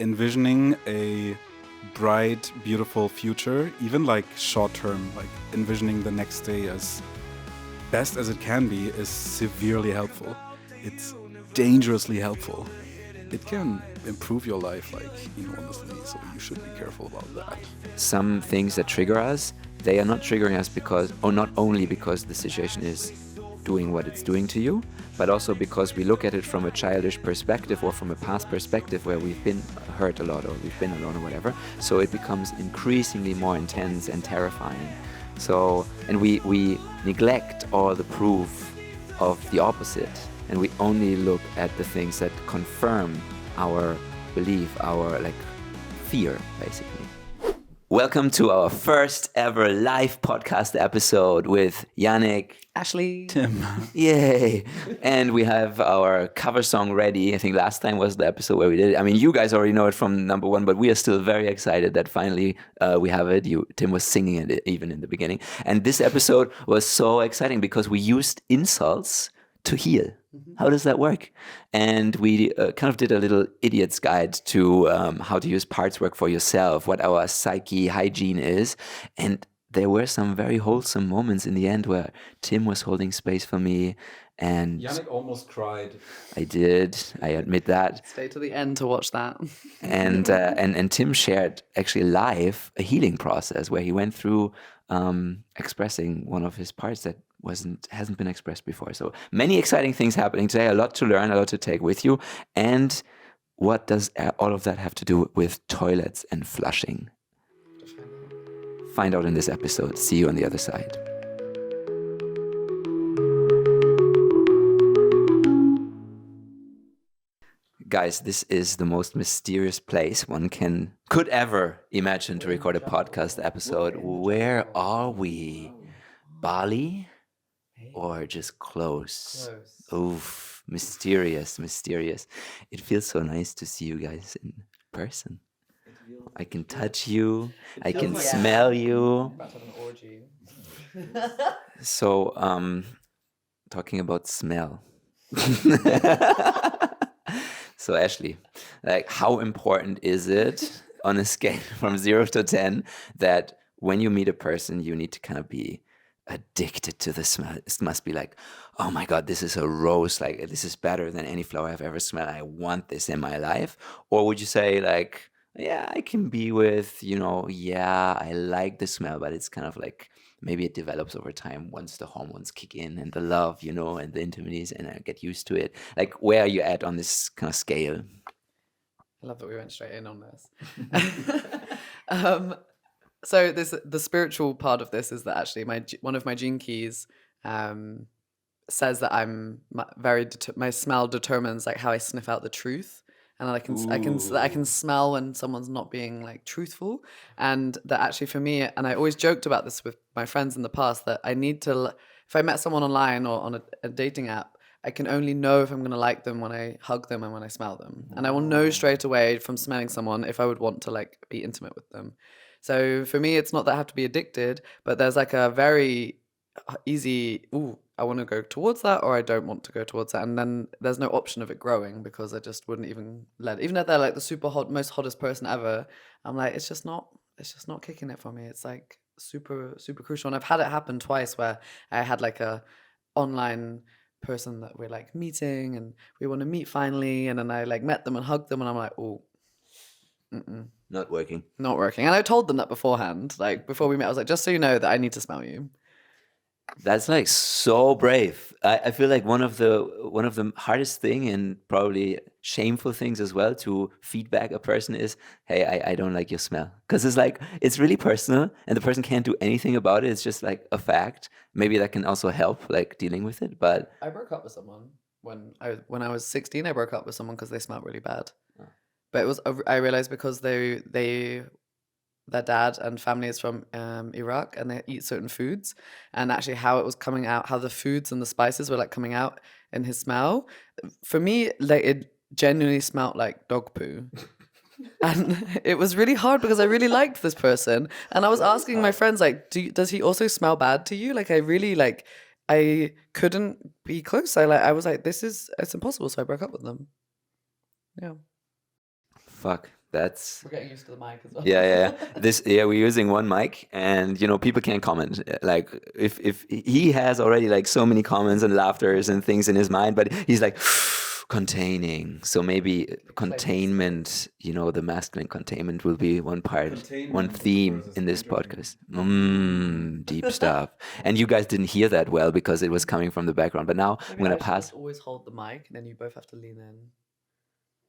envisioning a bright, beautiful future, even like short term, like envisioning the next day as best as it can be, is severely helpful. It's dangerously helpful. It can improve your life, like enormously, so you should be careful about that. Some things that trigger us, they are not triggering us because, or not only because the situation is doing what it's doing to you, but also because we look at it from a childish perspective or from a past perspective where we've been hurt a lot or we've been alone or whatever. So it becomes increasingly more intense and terrifying. So, and we neglect all the proof of the opposite, and we only look at the things that confirm our belief, our fear, basically. Welcome to our first ever live podcast episode with Jannick, Ashley, Tim. Yay! And we have our cover song ready. I think last time was the episode where we did it. I mean, you guys already know it from number one, but we are still very excited that finally we have it. Tim was singing it even in the beginning. And this episode was so exciting because we used insults to heal. How does that work? And we kind of did a little idiot's guide to how to use parts work for yourself, what our psyche-hygiene is. And there were some very wholesome moments in the end where Tim was holding space for me. And Jannick almost cried. I did. I admit that. stay to the end to watch that. And Tim shared actually live a healing process where he went through expressing one of his parts that hasn't been expressed before. So many exciting things happening today, a lot to learn, a lot to take with you. And what does all of that have to do with toilets and flushing? Find out in this episode. See you on the other side. Guys, this is the most mysterious place one could ever imagine to record a podcast episode. Where are we? Bali? Or just close? Oof, mysterious. It feels so nice to see you guys in person. I can touch you. I can smell you. About to have an orgy. So, talking about smell. So, Ashley, how important is it on a scale from 0 to 10 that when you meet a person, you need to kind of be addicted to the smell? It must be like, oh my God, this is a rose. This is better than any flower I've ever smelled. I want this in my life. Or would you say yeah, I can be with, I like the smell, but it's kind of maybe it develops over time once the hormones kick in and the love, and the intimities, and I get used to it. Where are you at on this kind of scale? I love that we went straight in on this. So the spiritual part of this is that actually one of my gene keys says that my smell determines how I sniff out the truth, and I can smell when someone's not being truthful, and that actually for me, and I always joked about this with my friends in the past, that I need to, if I met someone online or on a dating app, I can only know if I'm going to like them when I hug them and when I smell them, and I will know straight away from smelling someone if I would want to be intimate with them. So for me, it's not that I have to be addicted, but there's a very easy, I want to go towards that or I don't want to go towards that. And then there's no option of it growing because I just wouldn't even even if they're the super hot, most hottest person ever, I'm it's just not kicking it for me. It's super, super crucial. And I've had it happen twice where I had a online person that we're meeting and we want to meet finally. And then I met them and hugged them and I'm Not working. And I told them that beforehand. Before we met, I was just so you know that I need to smell you. That's so brave. I feel one of the hardest thing and probably shameful things as well to feedback a person is, hey, I don't like your smell. Because it's really personal and the person can't do anything about it. It's just a fact. Maybe that can also help dealing with it. But I broke up with someone when I was 16. I broke up with someone because they smelled really bad. But I realized because their dad and family is from Iraq and they eat certain foods, and actually how it was coming out, how the foods and the spices were coming out in his smell. For me, it genuinely smelled like dog poo. And it was really hard because I really liked this person. And I was asking my friends, does he also smell bad to you? I really I couldn't be close. I was it's impossible. So I broke up with them. Yeah. Fuck. That's We're getting used to the mic as well. we're using one mic, and people can't comment. Like if he has already like so many comments and laughters and things in his mind, but he's like containing. So maybe containment, the masculine containment will be one part, one theme in this podcast. Deep stuff. And you guys didn't hear that well because it was coming from the background. But now I'm gonna pass. Always hold the mic, and then you both have to lean in.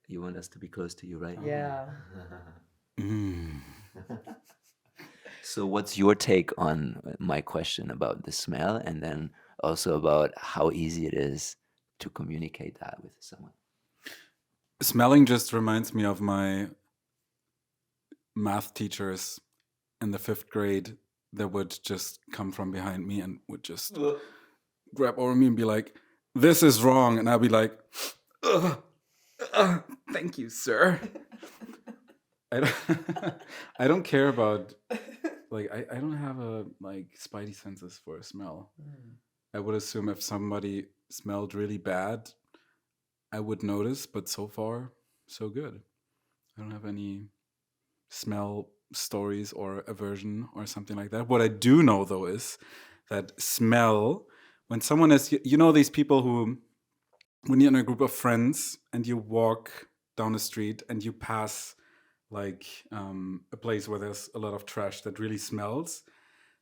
You want us to be close to you, right? Yeah. So what's your take on my question about the smell, and then also about how easy it is to communicate that with someone? Smelling just reminds me of my math teachers in the 5th grade that would just come from behind me and would just grab over me and be like, "This is wrong." And I'll be like, "Thank you, sir." I don't care about, like, I don't have a, like, spidey senses for a smell. I would assume if somebody smelled really bad, I would notice, but so far, so good. I don't have any smell stories or aversion or something like that. What I do know, though, is that smell, when someone is, these people who, when you're in a group of friends and you walk down the street and you pass like a place where there's a lot of trash that really smells,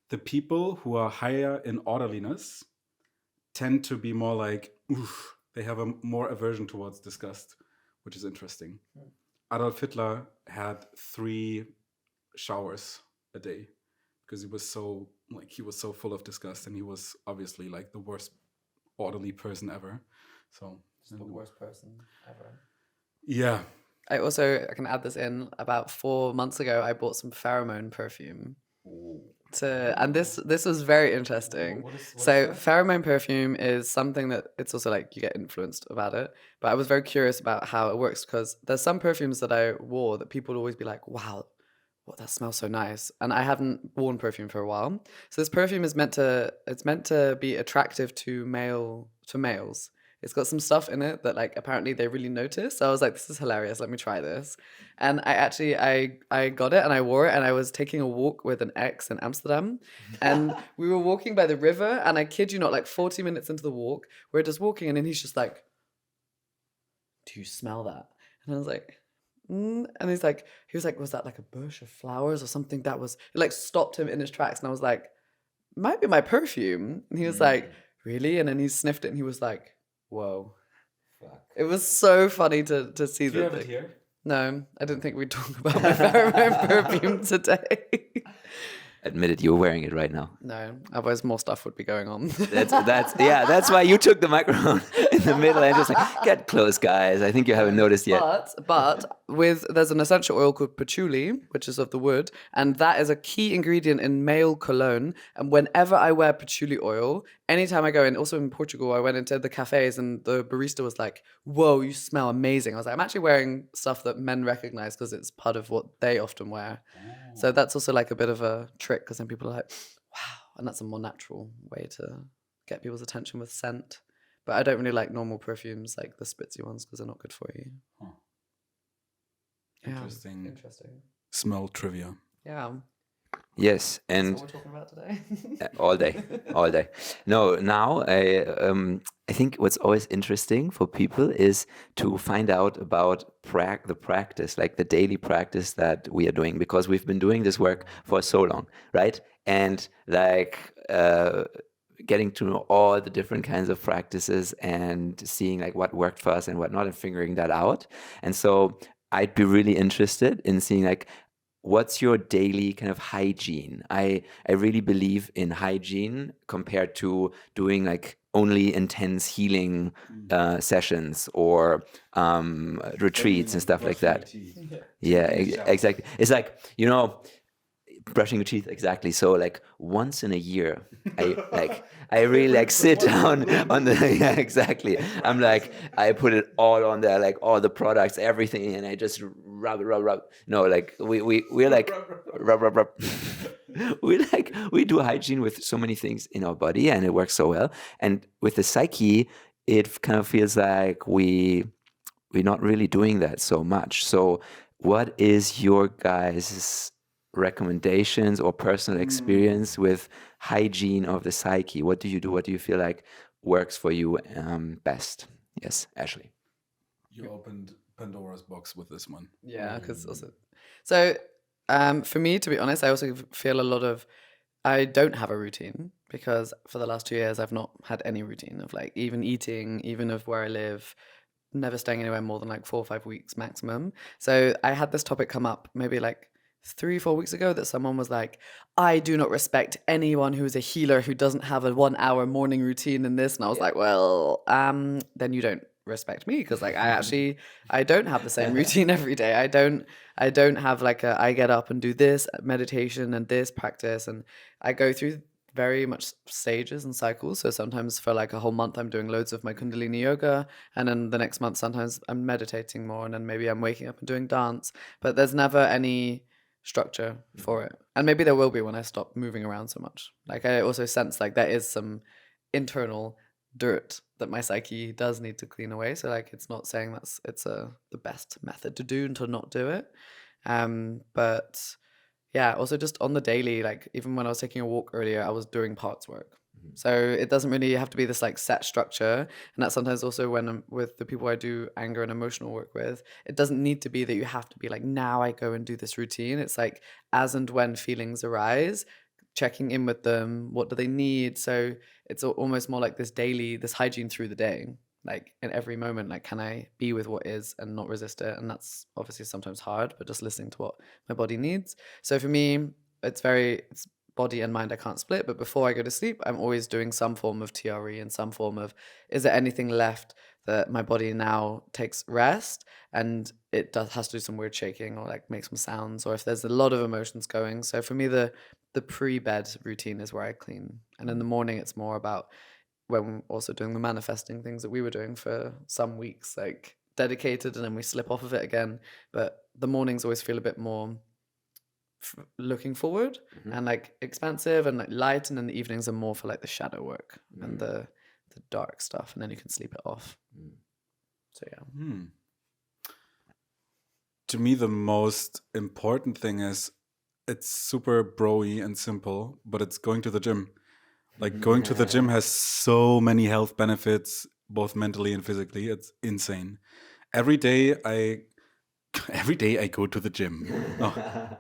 the people who are higher in orderliness tend to be more like, oof, they have a more aversion towards disgust, which is interesting. Adolf Hitler had 3 showers a day because he was so full of disgust, and he was obviously like the worst orderly person ever. So the worst person ever. Yeah. I can add this in. About 4 months ago, I bought some pheromone perfume. And this was very interesting. So pheromone perfume is something that it's also like you get influenced about it. But I was very curious about how it works, because there's some perfumes that I wore that people would always be like, "Wow, what, that smells so nice." And I haven't worn perfume for a while. So this perfume is meant to be attractive to males. It's got some stuff in it that like apparently they really notice. So I was like, this is hilarious. Let me try this. And I got it and I wore it, and I was taking a walk with an ex in Amsterdam, and we were walking by the river, and I kid you not, like 40 minutes into the walk, we're just walking, and then he's just like, "Do you smell that?" And I was like, and he was like, "Was that like a bush of flowers or something?" It like stopped him in his tracks. And I was like, "Might be my perfume." And he was like, "Really?" And then he sniffed it and he was like, "Whoa." Fuck. It was so funny to see that. Do you have it here? No, I didn't think we'd talk about my pheromone perfume today. Admit it, you're wearing it right now. No, otherwise more stuff would be going on. That's why you took the microphone in the middle and just like, get close, guys. I think you haven't noticed yet. But there's an essential oil called patchouli, which is of the wood, and that is a key ingredient in male cologne. And whenever I wear patchouli oil, anytime I go in, also in Portugal, I went into the cafes and the barista was like, "Whoa, you smell amazing." I was like, I'm actually wearing stuff that men recognize because it's part of what they often wear. So that's also like a bit of a trick, because then people are like, "Wow," and that's a more natural way to get people's attention with scent. But I don't really like normal perfumes, like the spritzy ones, because they're not good for you. Huh. Yeah. Interesting. Smell trivia. Yeah. Yes, and that's what we're talking about today. all day. No, now I think what's always interesting for people is to find out about the practice, like the daily practice that we are doing, because we've been doing this work for so long, right? And like getting to know all the different kinds of practices and seeing like what worked for us and what not, and figuring that out. And so I'd be really interested in seeing like, what's your daily kind of hygiene? I really believe in hygiene compared to doing like only intense healing sessions or retreats and stuff like that. Yeah, exactly. It's like, brushing your teeth, exactly. So like once in a year, I really like sit down on the exactly. I'm like, I put it all on there, like all the products, everything, and I just rub. No, like we're like rub. We do hygiene with so many things in our body, and it works so well. And with the psyche, it kind of feels like we're not really doing that so much. So what is your guys' recommendations or personal experience with hygiene of the psyche? What do you do? What do you feel like works for you best? Yes, Ashley. You opened Pandora's box with this one. Yeah, because also, so for me, to be honest, I also feel a lot of, I don't have a routine because for the last 2 years, I've not had any routine of like even eating, even of where I live, never staying anywhere more than like 4 or 5 weeks maximum. So I had this topic come up maybe like 3, 4 weeks ago that someone was like, I do not respect anyone who's a healer who doesn't have a 1 hour morning routine in this. And I was like, well, then you don't respect me because like I don't have the same routine every day. I don't have like I get up and do this meditation and this practice, and I go through very much stages and cycles. So sometimes for like a whole month I'm doing loads of my Kundalini yoga, and then the next month sometimes I'm meditating more, and then maybe I'm waking up and doing dance, but there's never any structure for it. And maybe there will be when I stop moving around so much. Like I also sense like there is some internal dirt that my psyche does need to clean away. So like it's not saying it's the best method to do and to not do it. But yeah, also just on the daily, like even when I was taking a walk earlier, I was doing parts work. So it doesn't really have to be this like set structure. And that's sometimes also when I'm with the people I do anger and emotional work with, it doesn't need to be that you have to be like, now I go and do this routine. It's like as and when feelings arise, checking in with them, what do they need? So it's almost more like this daily, this hygiene through the day. Like in every moment, like can I be with what is and not resist it? And that's obviously sometimes hard, but just listening to what my body needs. So for me, it's body and mind I can't split. But before I go to sleep, I'm always doing some form of TRE and some form of, is there anything left that my body now takes rest, and it has to do some weird shaking or like make some sounds, or if there's a lot of emotions going. So for me, the pre-bed routine is where I clean, and in the morning it's more about when we're also doing the manifesting things that we were doing for some weeks, like dedicated, and then we slip off of it again. But the mornings always feel a bit more looking forward and like expansive and like light, and then the evenings are more for like the shadow work and the dark stuff, and then you can sleep it off. So yeah. To me, the most important thing is it's super bro-y and simple, but it's going to the gym. Like going to the gym has so many health benefits, both mentally and physically. It's insane. Every day I go to the gym.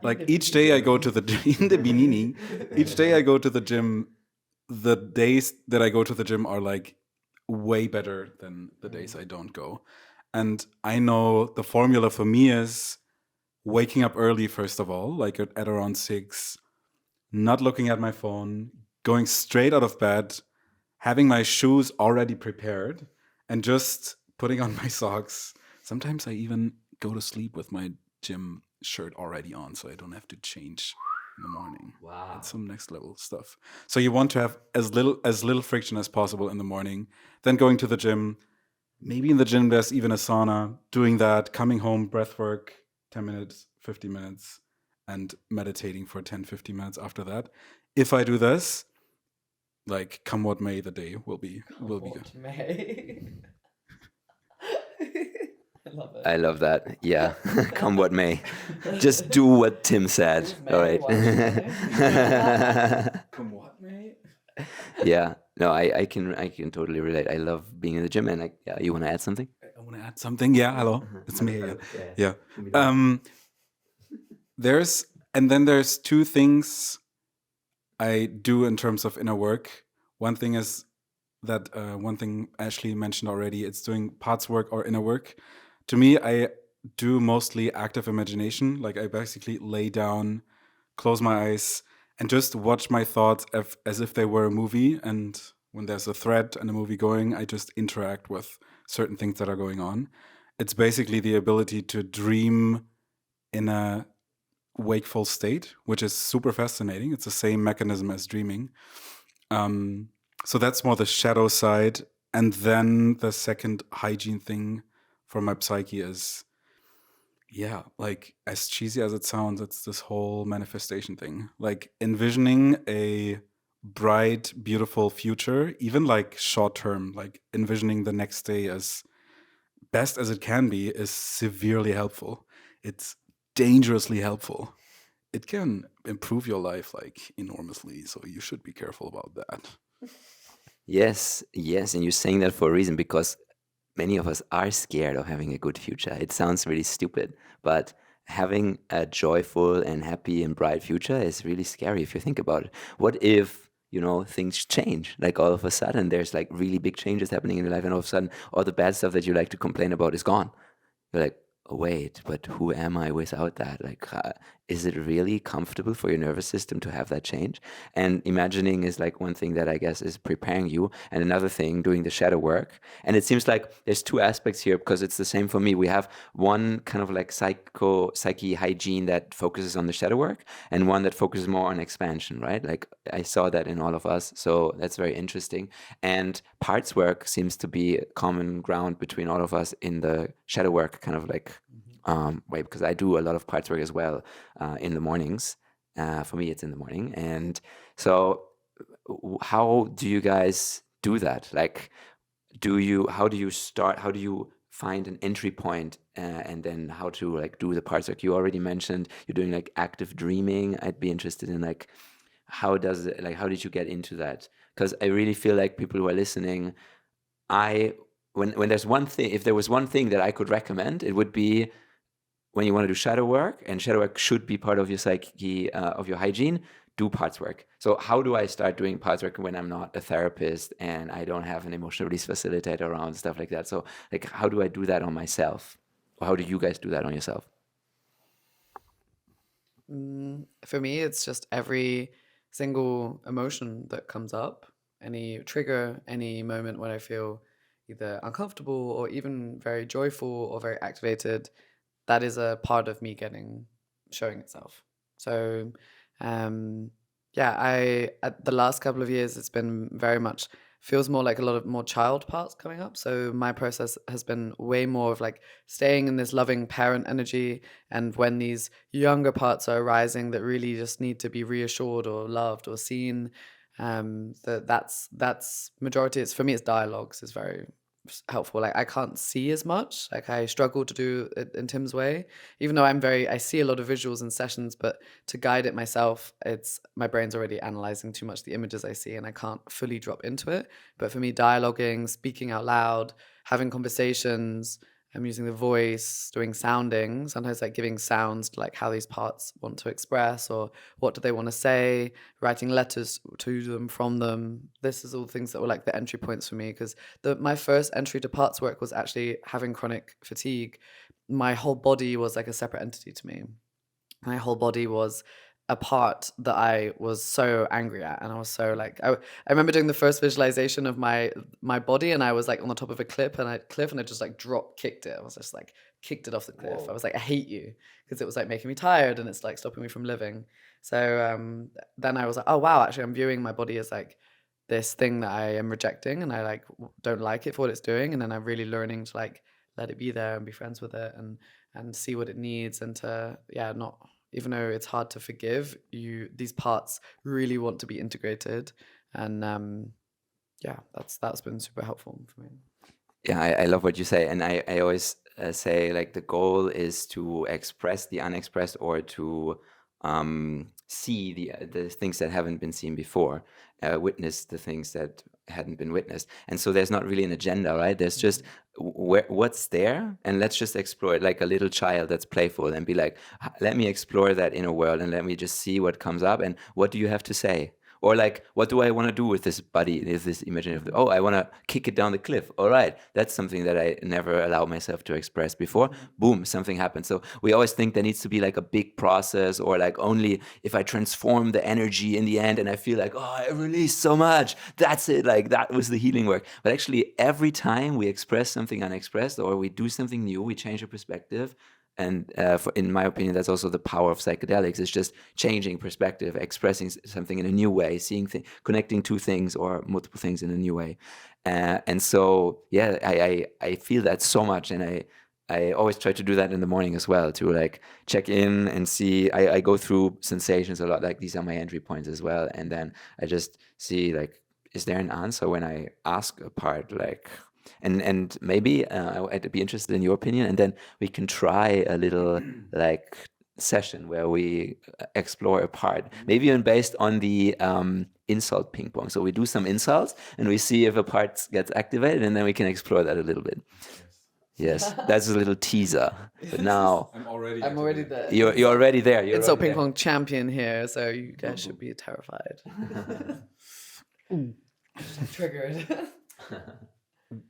Like each day I go to the gym in the beginning. Each day I go to the gym. The days that I go to the gym are like way better than the days I don't go. And I know the formula for me is waking up early, first of all, like at around 6, not looking at my phone, going straight out of bed, having my shoes already prepared, and just putting on my socks. Sometimes I even go to sleep with my gym shirt already on, so I don't have to change in the morning. Wow. That's some next level stuff. So you want to have as little friction as possible in the morning. Then going to the gym. Maybe in the gym there's even a sauna. Doing that, coming home, breath work, 10 minutes, 50 minutes, and meditating for 10, 15 minutes after that. If I do this, like come what may, the day will be good. May. I love it. I love that. Yeah, come what may. Just do what Tim said. All right. Come what may? Yeah. No, I can totally relate. I love being in the gym, and like, yeah, you want to add something? I want to add something. Yeah, hello, it's me. Yeah. There's 2 things I do in terms of inner work. One thing is that one thing Ashley mentioned already. It's doing parts work or inner work. To me, I do mostly active imagination. Like I basically lay down, close my eyes, and just watch my thoughts as if they were a movie. And when there's a thread and a movie going, I just interact with certain things that are going on. It's basically the ability to dream in a wakeful state, which is super fascinating. It's the same mechanism as dreaming. So that's more the shadow side. And then the second hygiene thing for my psyche is, yeah, like as cheesy as it sounds, it's this whole manifestation thing. Like envisioning a bright, beautiful future, even like short term, like envisioning the next day as best as it can be, is severely helpful. It's dangerously helpful. It can improve your life like enormously, so you should be careful about that. Yes, yes, and you're saying that for a reason, because many of us are scared of having a good future. It sounds really stupid, but having a joyful and happy and bright future is really scary if you think about it. What if, things change? Like all of a sudden there's like really big changes happening in your life, and all of a sudden all the bad stuff that you like to complain about is gone. You're like, oh, wait, but who am I without that? Like, is it really comfortable for your nervous system to have that change? And imagining is like one thing that I guess is preparing you, and another thing doing the shadow work. And it seems like there's two aspects here, because it's the same for me. We have one kind of like psyche-hygiene that focuses on the shadow work, and one that focuses more on expansion, right? Like I saw that in all of us, so that's very interesting. And parts work seems to be common ground between all of us in the shadow work kind of like way, because I do a lot of parts work as well in the mornings. For me, it's in the morning. And so how do you guys do that? Like, how do you start? How do you find an entry point, and then how to like do the parts work? You already mentioned you're doing like active dreaming. I'd be interested in like, how did you get into that? Because I really feel like people who are listening, when there's one thing, if there was one thing that I could recommend, it would be, when you want to do shadow work, and shadow work should be part of your psyche, of your hygiene, do parts work. So how do I start doing parts work when I'm not a therapist and I don't have an emotional release facilitator around, stuff like that? So like, how do I do that on myself? Or how do you guys do that on yourself? For me, it's just every single emotion that comes up, any trigger, any moment when I feel either uncomfortable or even very joyful or very activated, that is a part of me showing itself. So, at the last couple of years, it's been very much, feels more like a lot of more child parts coming up. So my process has been way more of like staying in this loving parent energy. And when these younger parts are arising that really just need to be reassured or loved or seen, that's majority. It's for me, it's dialogues is very helpful. Like I can't see as much. Like I struggle to do it in Tim's way, even though I see a lot of visuals in sessions, but to guide it myself, it's my brain's already analyzing too much the images I see and I can't fully drop into it. But for me, dialoguing, speaking out loud, having conversations, I'm using the voice, doing sounding, sometimes like giving sounds to like how these parts want to express or what do they want to say, writing letters to them, from them. This is all things that were like the entry points for me, because my first entry to parts work was actually having chronic fatigue. My whole body was like a separate entity to me. My whole body was a part that I was so angry at, and I was so like I remember doing the first visualization of my body, and I was like on the top of a cliff, and I just like kicked it. I was just like kicked it off the cliff. I was like, I hate you, because it was like making me tired and it's like stopping me from living. So then I was like, oh wow, actually I'm viewing my body as like this thing that I am rejecting, and I like don't like it for what it's doing. And then I'm really learning to like let it be there and be friends with it and see what it needs, and to not, even though it's hard to forgive, these parts really want to be integrated. And that's been super helpful for me. Yeah, I love what you say. And I always say like the goal is to express the unexpressed, or to see the things that haven't been seen before, witness the things that hadn't been witnessed. And so there's not really an agenda, right? There's just what's there, and let's just explore it, like a little child that's playful, and be like, let me explore that inner world, and let me just see what comes up, and what do you have to say? Or like, what do I want to do with this body? Is this image of, oh, I want to kick it down the cliff. All right, that's something that I never allowed myself to express before. Boom, something happened. So we always think there needs to be like a big process, or like only if I transform the energy in the end and I feel like, oh, I released so much, that's it, like that was the healing work. But actually, every time we express something unexpressed, or we do something new, we change our perspective. And in my opinion, that's also the power of psychedelics. It's just changing perspective, expressing something in a new way, seeing connecting two things or multiple things in a new way. And so, yeah, I feel that so much. And I always try to do that in the morning as well, to like check in and see. I go through sensations a lot, like these are my entry points as well. And then I just see like, is there an answer when I ask a part, like, and maybe I'd be interested in your opinion, and then we can try a little like session where we explore a part, maybe even based on the insult ping pong. So we do some insults and we see if a part gets activated, and then we can explore that a little bit. Yes, that's a little teaser. But now I'm already there. You're already there. It's a ping pong champion here, so you guys should be terrified. Triggered.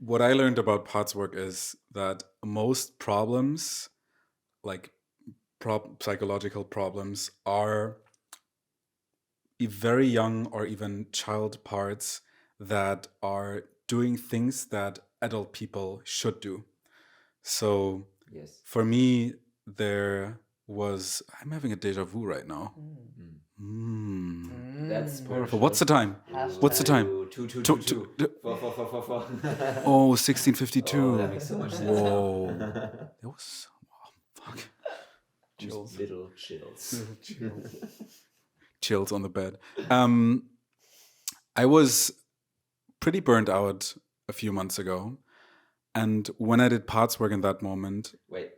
What I learned about parts work is that most problems, like psychological problems, are very young or even child parts that are doing things that adult people should do. So yes. For me, I'm having a deja vu right now. That's Powerful. What's the time? What's the time? 2. 4. Oh, 16:52. Oh, that makes so much sense. Whoa. That was, fuck. Chills. Little chills. Chills on the bed. I was pretty burnt out a few months ago. And when I did parts work in that moment... Wait.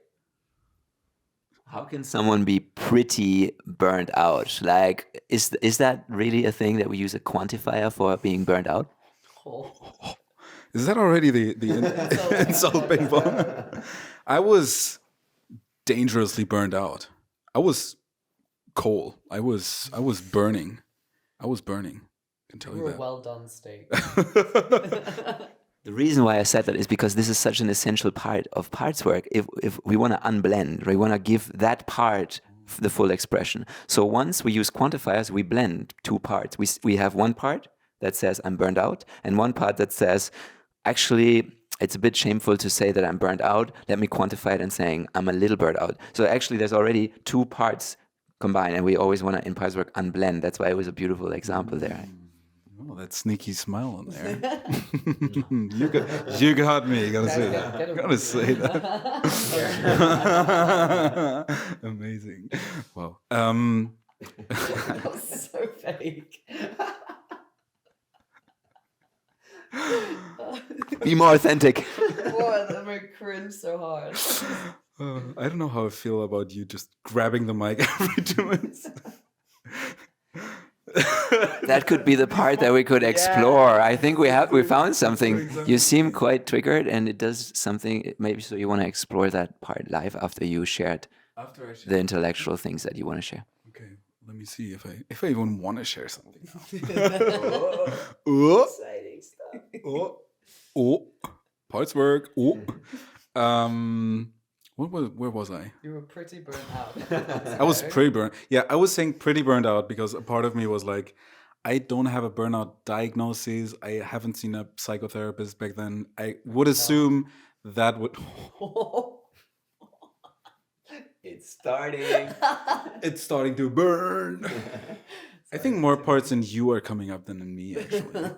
How can someone be pretty burnt out? Like, is that really a thing that we use a quantifier for being burnt out? Is that already the insult ping pong? I was dangerously burned out. I was coal. I was burning. I can tell you that. A well done steak. The reason why I said that is because this is such an essential part of parts work. If we want to unblend, we want to give that part the full expression. So once we use quantifiers, we blend two parts. We have one part that says I'm burned out, and one part that says, actually, it's a bit shameful to say that I'm burned out. Let me quantify it and saying I'm a little burned out. So actually, there's already two parts combined, and we always want to, in parts work, unblend. That's why it was a beautiful example there. Oh, that sneaky smile on there. you got me. You gotta say that. You gotta say that. Amazing. Wow. That was so fake. Be more authentic. Boy, that made me cringe so hard. I don't know how I feel about you just grabbing the mic every 2 minutes. That could be the part that we could explore. Yeah. I think we found something. You seem quite triggered, and it does something. Maybe so you want to explore that part live after you shared the intellectual things that you want to share. Okay, let me see if I even want to share something now. Exciting stuff. Parts work. Where was I? You were pretty burnt out. I was pretty burnt. Yeah, I was saying pretty burned out because a part of me was like, I don't have a burnout diagnosis. I haven't seen a psychotherapist back then. I would assume that would... It's starting. It's starting to burn. I think more parts in you are coming up than in me, actually.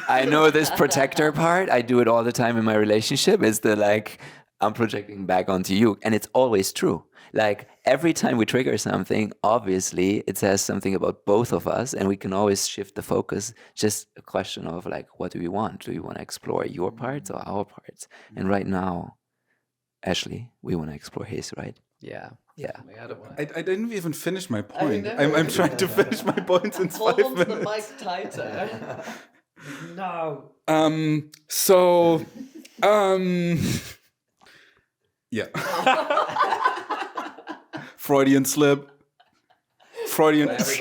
I know this protector part. I do it all the time in my relationship. It's the like... I'm projecting back onto you, and it's always true. Like every time we trigger something, obviously it says something about both of us, and we can always shift the focus. Just a question of like, what do we want? Do we want to explore your parts or our parts? And right now, Ashley, we want to explore his, right? Yeah. I didn't even finish my point. I'm trying to finish my points in 5 minutes. Hold on to the mic tighter. No. Yeah. Freudian slip. Everybody was...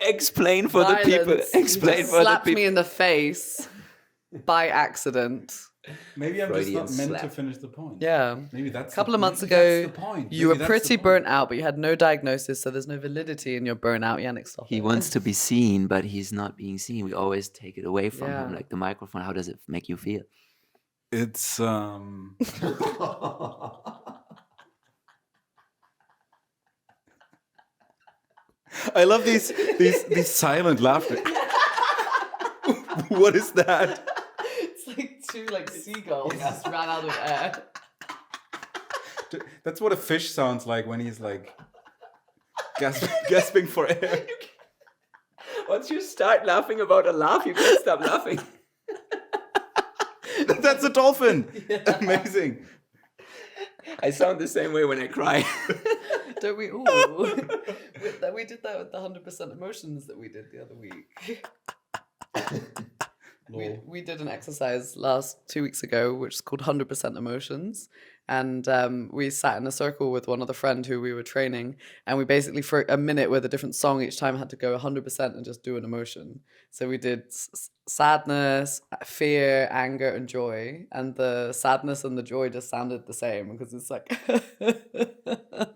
Explain for the people. Explain for the people. Slapped me in the face by accident. Maybe I'm just not meant to finish the point. Yeah. Maybe that's a couple of months ago, you were pretty burnt out, but you had no diagnosis, so there's no validity in your burnout. Jannick, stop. He wants to be seen, but he's not being seen. We always take it away from him, like the microphone. How does it make you feel? It's I love these silent laughter. What is that? It's like two seagulls just ran out of air. That's what a fish sounds like when he's like gasping for air. Once you start laughing about a laugh, you can't stop laughing. That's a dolphin. Amazing. I sound the same way when I cry. Don't we all? We did that with the 100% emotions that we did the other week. We did an exercise 2 weeks ago, which is called 100% emotions. And we sat in a circle with one other friend who we were training. And we basically, for a minute with a different song each time, had to go 100% and just do an emotion. So we did sadness, fear, anger, and joy. And the sadness and the joy just sounded the same because it's like...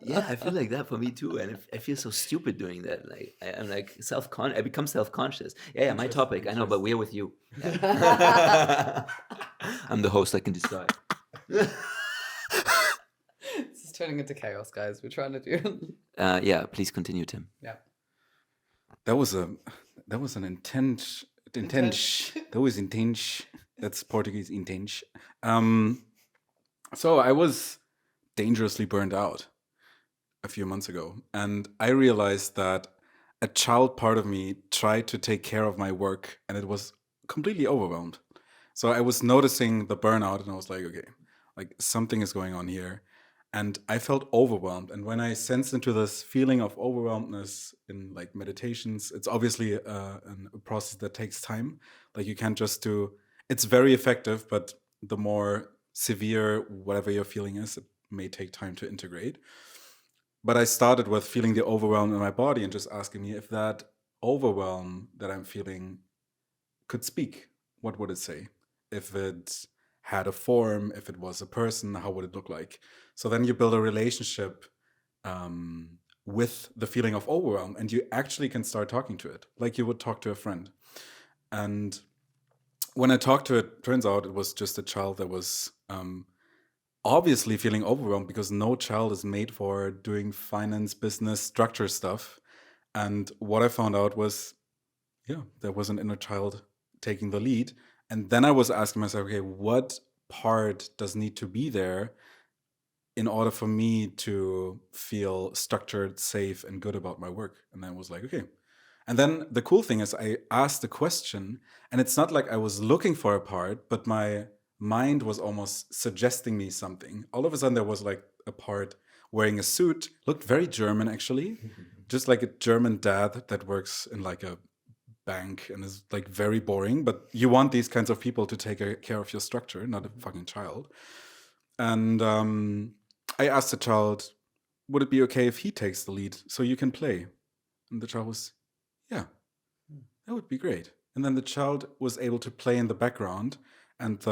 Yeah, I feel like that for me too. And I feel so stupid doing that. Like I'm like I become self-conscious. Yeah, my topic. I know, but we're with you. Yeah. I'm the host. I can decide. This is turning into chaos, guys. We're trying to do... Yeah, please continue, Tim. Yeah. That was an intense. That was intense. That's Portuguese intense. So I was dangerously burned out a few months ago, and I realized that a child part of me tried to take care of my work, and it was completely overwhelmed. So I was noticing the burnout, and I was like, okay, like something is going on here. And I felt overwhelmed. And when I sensed into this feeling of overwhelmedness in like meditations, it's obviously a process that takes time. Like you can't just do, it's very effective, but the more severe whatever your feeling is, it may take time to integrate. But I started with feeling the overwhelm in my body and just asking me if that overwhelm that I'm feeling could speak, what would it say? If it had a form, if it was a person, how would it look like? So then you build a relationship with the feeling of overwhelm, and you actually can start talking to it like you would talk to a friend. And when I talked to it, turns out it was just a child that was obviously feeling overwhelmed because no child is made for doing finance, business, structure stuff. And what I found out was, yeah, there was an inner child taking the lead. And then I was asking myself, okay, what part does need to be there in order for me to feel structured, safe, and good about my work? And I was like, okay. And then the cool thing is I asked the question, and it's not like I was looking for a part, but my mind was almost suggesting me something. All of a sudden, there was like a part wearing a suit, looked very German, actually, just like a German dad that works in like a bank and is like very boring, but you want these kinds of people to take care of your structure, not a fucking child. And I asked the child, would it be okay if he takes the lead so you can play? And the child was, yeah, that would be great. And then the child was able to play in the background, and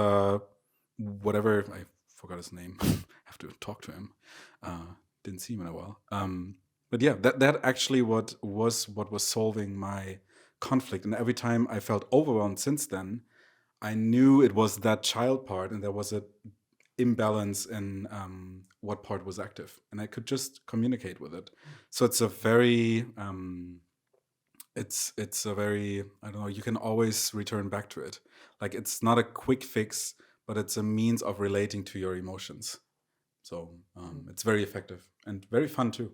whatever, I forgot his name, I have to talk to him, didn't see him in a while. But yeah, that actually what was solving my conflict. And every time I felt overwhelmed since then, I knew it was that child part, and there was a imbalance in what part was active, and I could just communicate with it. So it's a very it's a very, I don't know, you can always return back to it. Like it's not a quick fix, but it's a means of relating to your emotions. So it's very effective and very fun too.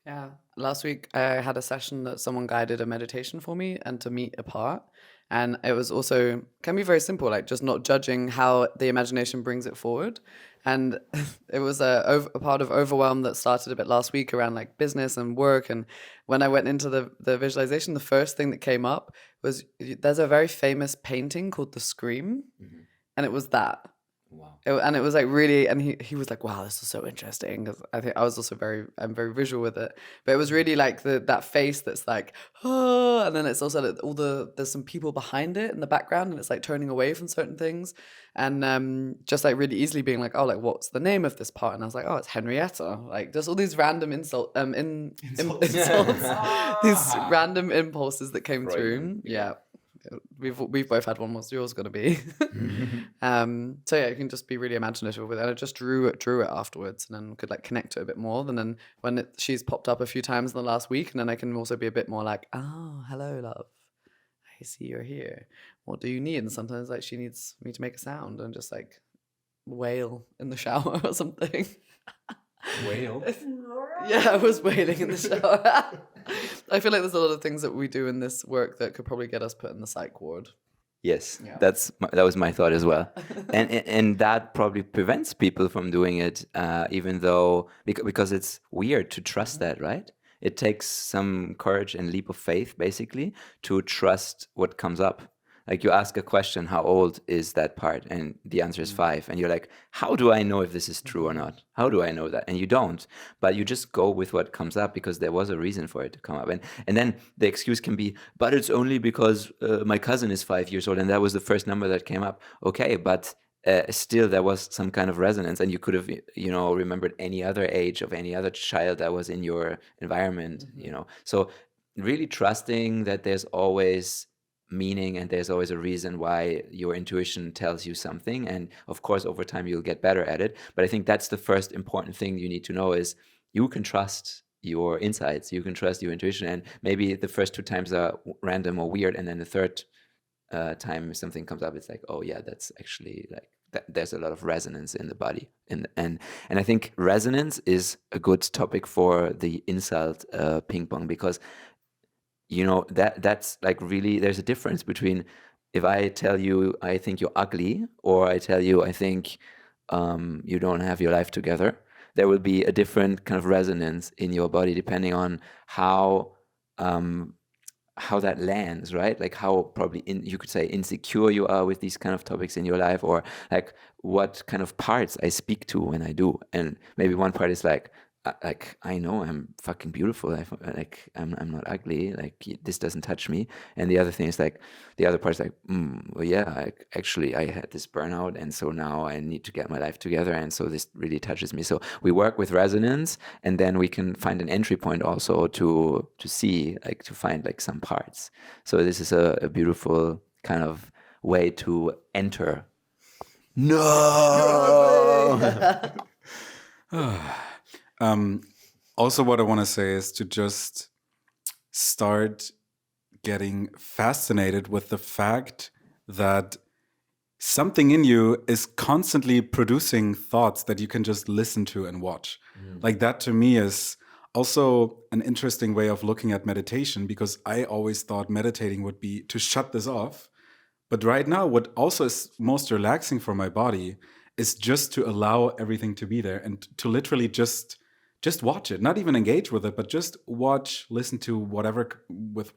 Yeah. Last week, I had a session that someone guided a meditation for me and to meet apart. And it was also, can be very simple, like just not judging how the imagination brings it forward. And it was a part of overwhelm that started a bit last week around like business and work. And when I went into the visualization, the first thing that came up was there's a very famous painting called The Scream. Mm-hmm. And it was that. Wow. And it was like really, and he was like, wow, this is so interesting. Because I think I was also I'm very visual with it. But it was really like that face that's like, oh, and then it's also like there's some people behind it in the background, and it's like turning away from certain things. And just like really easily being like, oh, like what's the name of this part? And I was like, oh, it's Henrietta. Like just all these random insults, these random impulses that came through. Yeah. We've both had one. What's yours gonna be? So yeah, you can just be really imaginative with it. And I just drew it afterwards, and then could like connect to it a bit more. And then when she's popped up a few times in the last week, and then I can also be a bit more like, oh, hello, love. I see you're here. What do you need? And sometimes like she needs me to make a sound and just like wail in the shower or something. Wail? Yeah, I was wailing in the shower. I feel like there's a lot of things that we do in this work that could probably get us put in the psych ward. Yes, Yeah. that was my thought as well, and that probably prevents people from doing it, even though because it's weird to trust that, right? It takes some courage and leap of faith, basically, to trust what comes up. Like you ask a question, how old is that part? And the answer is 5. And you're like, how do I know if this is true or not? How do I know that? And you don't. But you just go with what comes up because there was a reason for it to come up. And then the excuse can be, but it's only because my cousin is 5 years old and that was the first number that came up. Okay, but still there was some kind of resonance, and you could have, remembered any other age of any other child that was in your environment, So really trusting that there's always meaning and there's always a reason why your intuition tells you something, and of course over time you'll get better at it. But I think that's the first important thing you need to know is you can trust your insights, you can trust your intuition, and maybe the first 2 times are random or weird, and then the third time something comes up, it's like, oh yeah, that's actually like there's a lot of resonance in the body, and I think resonance is a good topic for the insult ping pong, because that's like really there's a difference between if I tell you I think you're ugly, or I tell you I think you don't have your life together. There will be a different kind of resonance in your body depending on how that lands, right? Like how probably you could say insecure you are with these kind of topics in your life, or like what kind of parts I speak to when I do. And maybe one part is like I know I'm fucking beautiful. I'm not ugly. Like this doesn't touch me. And the other thing is like the other part is like, well, yeah, actually I had this burnout, and so now I need to get my life together, and so this really touches me. So we work with resonance, and then we can find an entry point also to see, like, to find like some parts. So this is a beautiful kind of way to enter. No. Also, what I want to say is to just start getting fascinated with the fact that something in you is constantly producing thoughts that you can just listen to and watch. Like that to me is also an interesting way of looking at meditation, because I always thought meditating would be to shut this off. But right now, what also is most relaxing for my body is just to allow everything to be there and to literally just watch it, not even engage with it, but just watch, listen to whatever, with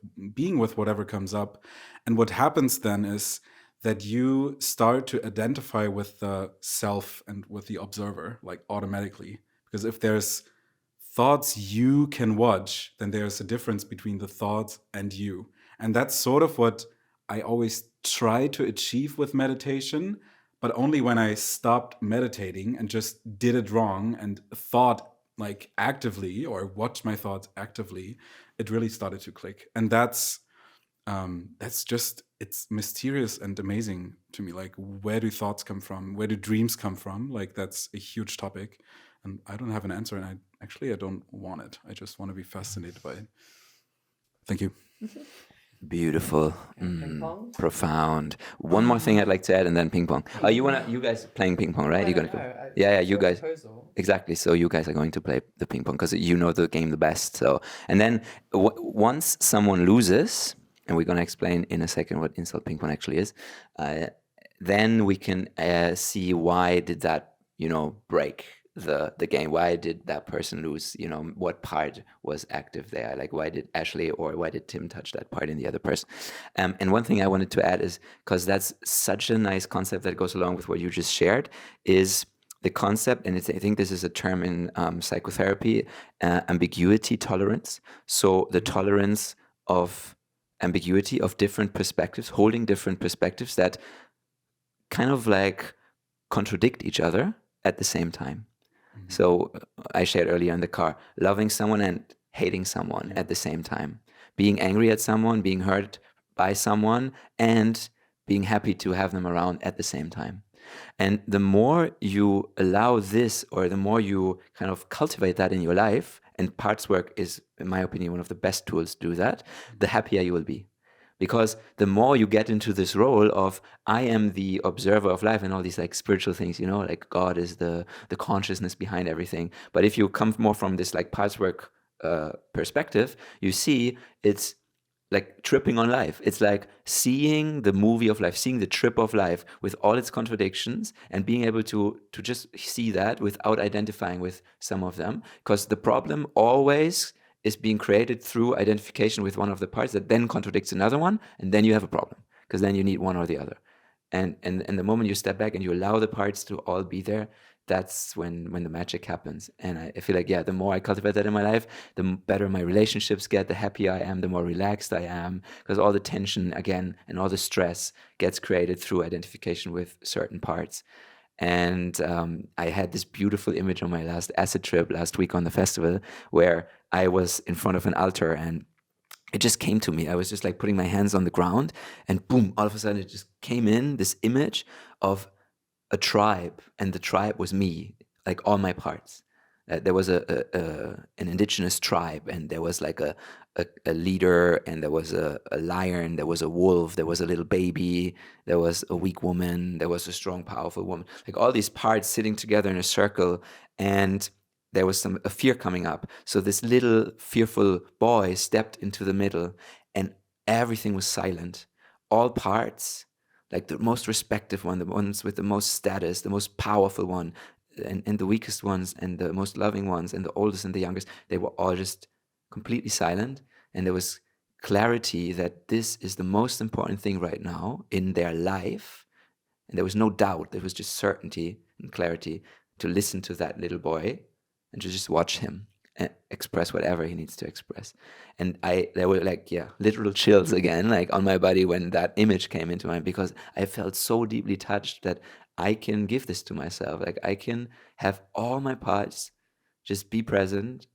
whatever comes up. And what happens then is that you start to identify with the self and with the observer, like automatically. Because if there's thoughts you can watch, then there's a difference between the thoughts and you. And that's sort of what I always try to achieve with meditation, but only when I stopped meditating and just did it wrong and thought like actively, or watched my thoughts actively, it really started to click. And that's just, it's mysterious and amazing to me. Like, where do thoughts come from? Where do dreams come from? Like, that's a huge topic. And I don't have an answer, and I don't want it. I just want to be fascinated by it. Thank you. Beautiful. Ping pong? Profound. One more thing I'd like to add, and then ping pong. You guys playing ping pong, right? I You're don't gonna know. go. Yeah, you guys. Proposal. Exactly. So you guys are going to play the ping pong because you know the game the best. So, and then once someone loses, and we're gonna explain in a second what insult ping pong actually is, then we can see why did that break the game. Why did that person lose? What part was active there? Like, why did Ashley or why did Tim touch that part in the other person? And one thing I wanted to add is, because that's such a nice concept that goes along with what you just shared, is the concept, and I think this is a term in psychotherapy, ambiguity tolerance. So the tolerance of ambiguity, of different perspectives, holding different perspectives that kind of like contradict each other at the same time. So I shared earlier in the car, loving someone and hating someone at the same time, being angry at someone, being hurt by someone, and being happy to have them around at the same time. And the more you allow this, or the more you kind of cultivate that in your life, and parts work is, in my opinion, one of the best tools to do that, the happier you will be. Because the more you get into this role of, I am the observer of life and all these like spiritual things, like God is the consciousness behind everything. But if you come more from this like parts work perspective, you see it's like tripping on life. It's like seeing the movie of life, seeing the trip of life with all its contradictions, and being able to just see that without identifying with some of them. Because the problem always is being created through identification with one of the parts that then contradicts another one, and then you have a problem, because then you need one or the other. And the moment you step back and you allow the parts to all be there, that's when the magic happens. And I feel like, the more I cultivate that in my life, the better my relationships get, the happier I am, the more relaxed I am, because all the tension, again, and all the stress gets created through identification with certain parts. And I had this beautiful image on my last acid trip last week on the festival, where I was in front of an altar, and it just came to me. I was just like putting my hands on the ground, and boom, all of a sudden it just came in, this image of a tribe, and the tribe was me, like all my parts. There was an indigenous tribe, and there was like a leader, and there was a lion, there was a wolf, there was a little baby, there was a weak woman, there was a strong, powerful woman, like all these parts sitting together in a circle. And there was a fear coming up. So this little fearful boy stepped into the middle, and everything was silent. All parts, like the most respective one, the ones with the most status, the most powerful one, and the weakest ones, and the most loving ones, and the oldest and the youngest, they were all just completely silent. And there was clarity that this is the most important thing right now in their life. And there was no doubt. There was just certainty and clarity to listen to that little boy and to just watch him express whatever he needs to express. And there were like, literal chills again, like on my body when that image came into mind, because I felt so deeply touched that I can give this to myself. Like I can have all my parts just be present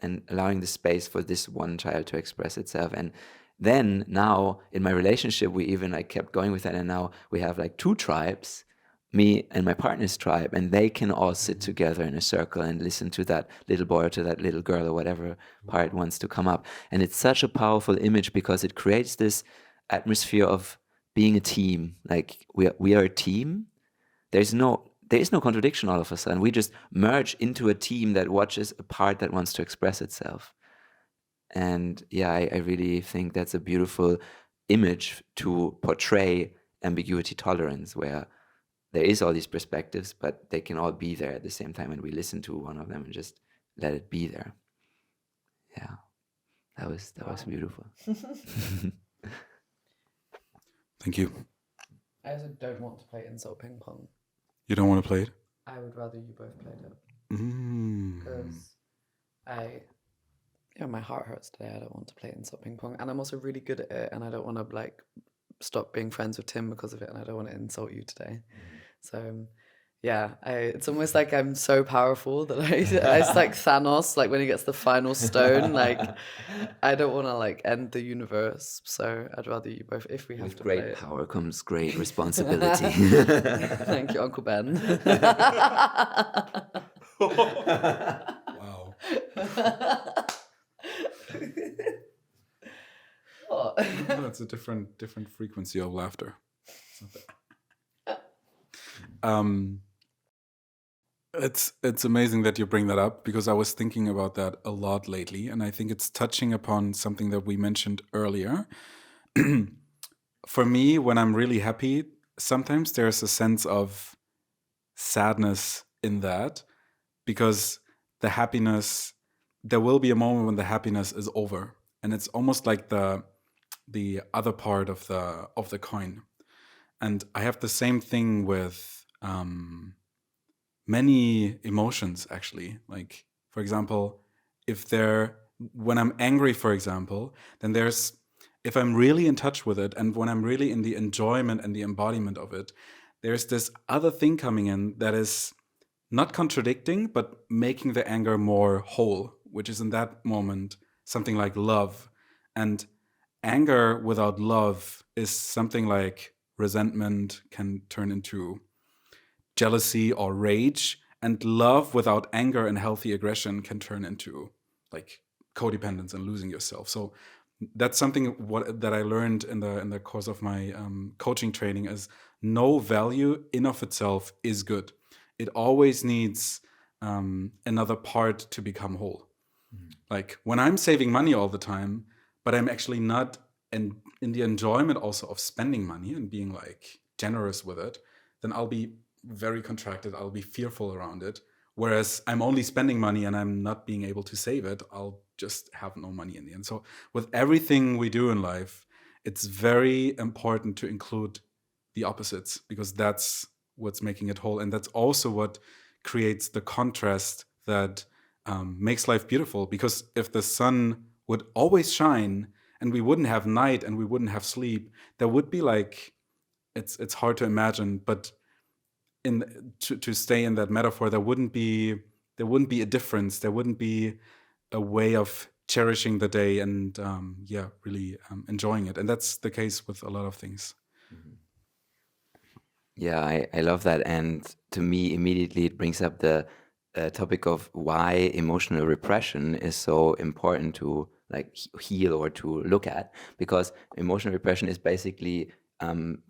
and allowing the space for this one child to express itself. And then now in my relationship, we even like kept going with that. And now we have like 2 tribes, me and my partner's tribe, and they can all sit together in a circle and listen to that little boy or to that little girl or whatever part wants to come up. And it's such a powerful image because it creates this atmosphere of being a team. Like we are a team. There is no contradiction all of a sudden. We just merge into a team that watches a part that wants to express itself. And I really think that's a beautiful image to portray ambiguity tolerance, where there is all these perspectives, but they can all be there at the same time, and we listen to one of them and just let it be there. Yeah, that was beautiful. Thank you. I also don't want to play insult ping pong. You don't want to play it? I would rather you both played it. Because my heart hurts today. I don't want to play insult ping pong. And I'm also really good at it, and I don't want to like stop being friends with Tim because of it, and I don't want to insult you today. So it's almost like I'm so powerful that it's like Thanos, like when he gets the final stone, like I don't want to like end the universe. So I'd rather you both, if we have to play it. With great power comes great responsibility. Thank you, Uncle Ben. Wow. That's a different frequency of laughter. It's amazing that you bring that up, because I was thinking about that a lot lately, and I think it's touching upon something that we mentioned earlier. For me, when I'm really happy, sometimes there's a sense of sadness in that, because the happiness, there will be a moment when the happiness is over, and it's almost like the other part of the coin. And I have the same thing with many emotions, actually. Like, for example, when I'm angry, for example, then if I'm really in touch with it, and when I'm really in the enjoyment and the embodiment of it, there's this other thing coming in that is not contradicting, but making the anger more whole, which is in that moment something like love. And anger without love is something like resentment can turn into jealousy or rage, and love without anger and healthy aggression can turn into like codependence and losing yourself. So that's something that I learned in the course of my coaching training, is no value in of itself is good. It always needs another part to become whole. Like when I'm saving money all the time, but I'm actually not and in the enjoyment also of spending money and being like generous with it, then I'll be very contracted. I'll be fearful around it. Whereas I'm only spending money and I'm not being able to save it, I'll just have no money in the end. So with everything we do in life, it's very important to include the opposites, because that's what's making it whole. And that's also what creates the contrast that makes life beautiful. Because if the sun would always shine and we wouldn't have night and we wouldn't have sleep, there would be like, it's hard to imagine, but to stay in that metaphor, there wouldn't be a difference. There wouldn't be a way of cherishing the day and really enjoying it. And that's the case with a lot of things. Yeah, I love that. And to me, immediately it brings up the topic of why emotional repression is so important to like heal or to look at, because emotional repression is basically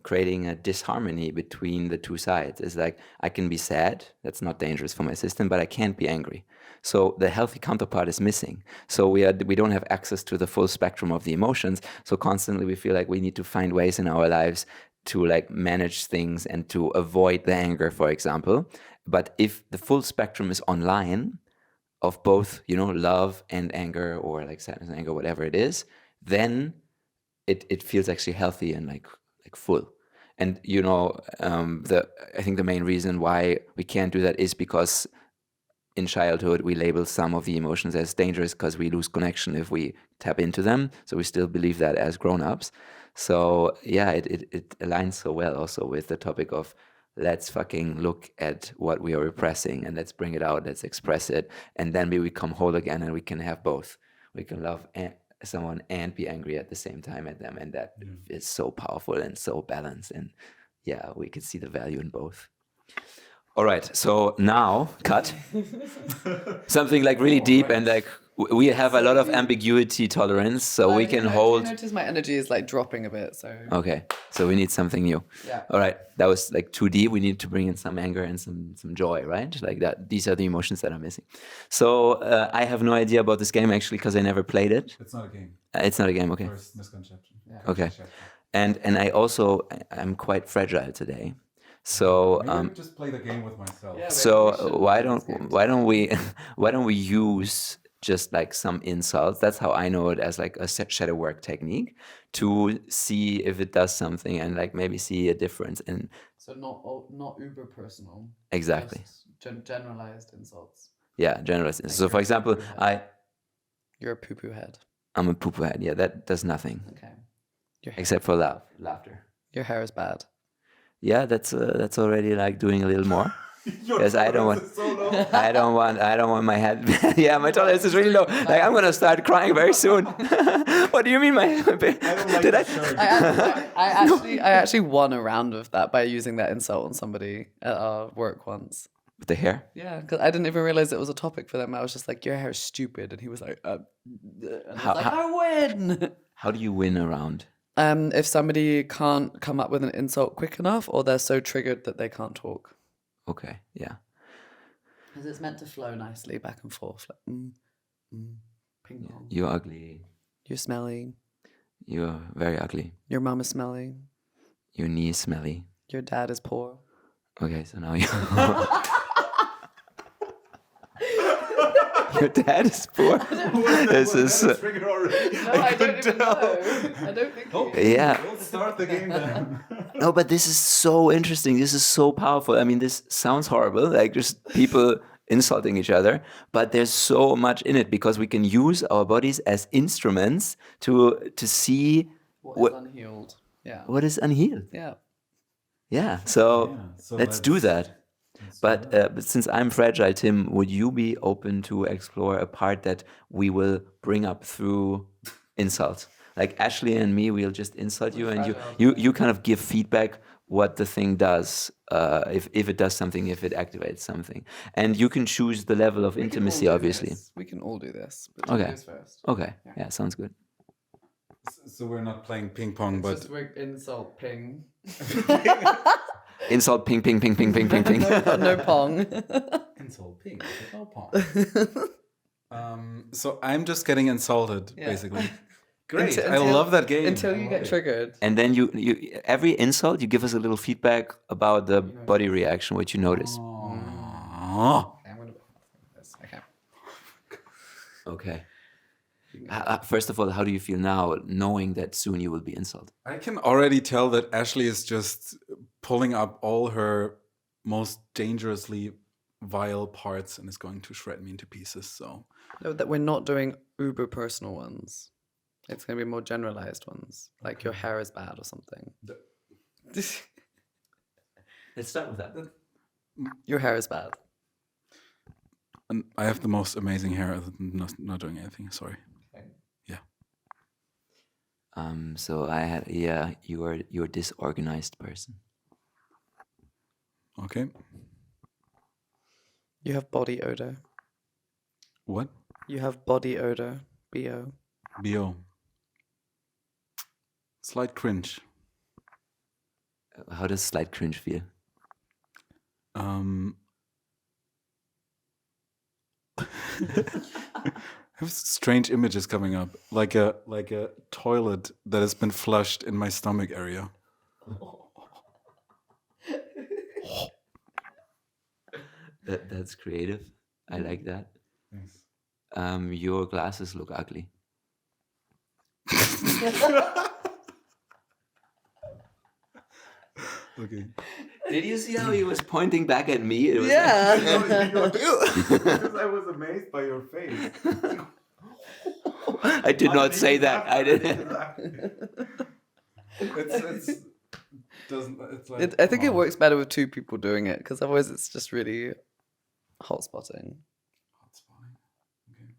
creating a disharmony between the two sides. It's like, I can be sad, that's not dangerous for my system, but I can't be angry. So the healthy counterpart is missing. So we don't have access to the full spectrum of the emotions. So constantly we feel like we need to find ways in our lives to like manage things and to avoid the anger, for example. But if the full spectrum is online of both, love and anger, or like sadness and anger, whatever it is, then it feels actually healthy and like full. And I think the main reason why we can't do that is because in childhood we label some of the emotions as dangerous because we lose connection if we tap into them. So we still believe that as grown-ups. So yeah, it aligns so well also with the topic of let's fucking look at what we are repressing and let's bring it out, let's express it, and then we become whole again and we can have both. We can love someone and be angry at the same time at them, and that is so powerful and so balanced, and yeah, we can see the value in both. All right, so now cut something like really deep, and like we have a lot of ambiguity tolerance, so we can hold. I notice my energy is like dropping a bit, so okay, so we need something new. Yeah. All right, that was like too deep. We need to bring in some anger and some joy, right? Like that. These are the emotions that are missing. So I have no idea about this game actually because I never played it. It's not a game. It's not a game. Okay. First misconception. Yeah. Okay. And I'm quite fragile today. So maybe just play the game with myself. Yeah, so why don't we use just like some insults? That's how I know it, as like a shadow work technique, to see if it does something and like maybe see a difference in. So not uber personal. Exactly. Just generalized insults. Yeah, generalized. Like so for example, you're a poo-poo head. I'm a poo-poo head. Yeah, that does nothing. Okay. Except for laughter. Your hair is bad. Yeah, that's already like doing a little more. Because I don't want my head. Yeah, my tolerance is really low. Like I'm gonna start crying very soon. What do you mean, I actually won a round of that by using that insult on somebody at our work once. With the hair? Yeah, because I didn't even realize it was a topic for them. I was just like, your hair is stupid, and he was like, and I win. How do you win a round? If somebody can't come up with an insult quick enough, or they're so triggered that they can't talk. Okay, yeah. Because it's meant to flow nicely back and forth. Like, ping pong. You're ugly. You're smelly. You're very ugly. Your mom is smelly. Your knee is smelly. Your dad is poor. Okay, so now you... Your dad is poor. This is. No, I don't even know. I don't think. Yeah. We'll start the game then. No, but this is so interesting. This is so powerful. I mean, this sounds horrible, like just people insulting each other, but there's so much in it because we can use our bodies as instruments to see what is unhealed. Yeah. What is unhealed. Yeah. Yeah. So let's do that. But since I'm fragile, Tim, would you be open to explore a part that we will bring up through insult? Like Ashley and me, we'll just insult you, and you kind of give feedback what the thing does, if it does something, if it activates something, and you can choose the level of intimacy. Obviously, we can all do this. But okay. Do this first. Okay. Yeah, sounds good. So we're not playing ping pong, but just we're insult ping. Insult ping ping ping ping ping ping ping. No pong. Insult ping, no pong. So I'm just getting insulted, basically. Great. I love that game. Until you get triggered. And then you every insult, you give us a little feedback about the body reaction, what you notice. Oh. Okay, I'm gonna this. Okay. Okay. First of all, how do you feel now, knowing that soon you will be insulted? I can already tell that Ashley is just pulling up all her most dangerously vile parts and is going to shred me into pieces. So No, that we're not doing uber personal ones. It's going to be more generalized ones, like your hair is bad or something. Let's start with that. Your hair is bad. and I have the most amazing hair. Other than not doing anything. Sorry. Yeah. So you're a disorganized person. Okay. You have body odor. What? You have body odor. BO. BO. Slight cringe. How does slight cringe feel? I have strange images coming up, like a toilet that has been flushed in my stomach area. That's creative. I like that. Thanks. Your glasses look ugly. Okay. Did you see how he was pointing back at me? It was Because I was amazed by your face. I did not say that. I didn't. It's like, I think it works better with two people doing it, because otherwise it's just really hot spotting. Okay.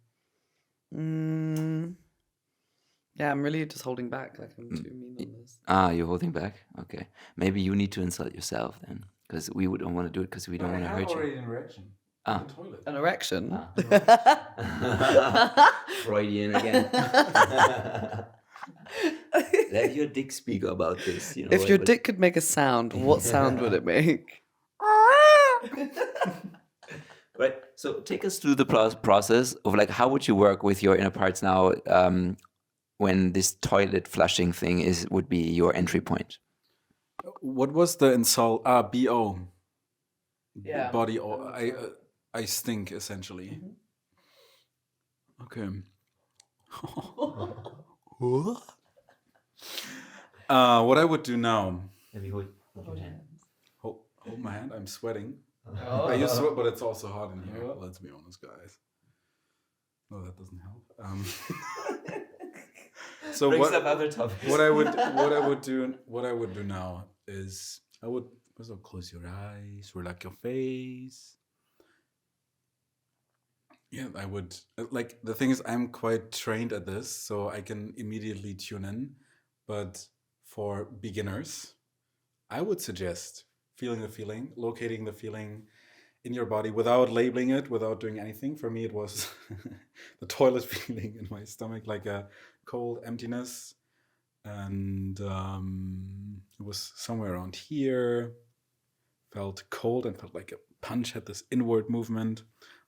Yeah, I'm really just holding back. Like I'm too mean on this. You're holding back? Okay. Maybe you need to insult yourself then, because we don't want to do it because we don't want to hurt you. an erection. Ah. In the toilet. An erection. Freudian again. Let your dick speak about this. You know, If your dick could make a sound, what sound would it make? Right. So take us through the process of like, how would you work with your inner parts now when this toilet flushing thing would be your entry point? What was the insult? BO. Yeah. Body. I stink essentially. Okay. What I would do now? Let me hold your hand. Hold my hand. I'm sweating. I use sweat, but it's also hot in here. Let's be honest, guys. No, that doesn't help. So Brings up other topics. what I would do now is I would first of all close your eyes, relax your face. Yeah, I would like the thing is I'm quite trained at this, so I can immediately tune in. But for beginners, I would suggest feeling the feeling, locating the feeling in your body without labeling it, without doing anything. For me, it was the toilet feeling in my stomach, like a cold emptiness. And it was somewhere around here. Felt cold and felt like a punch had this inward movement.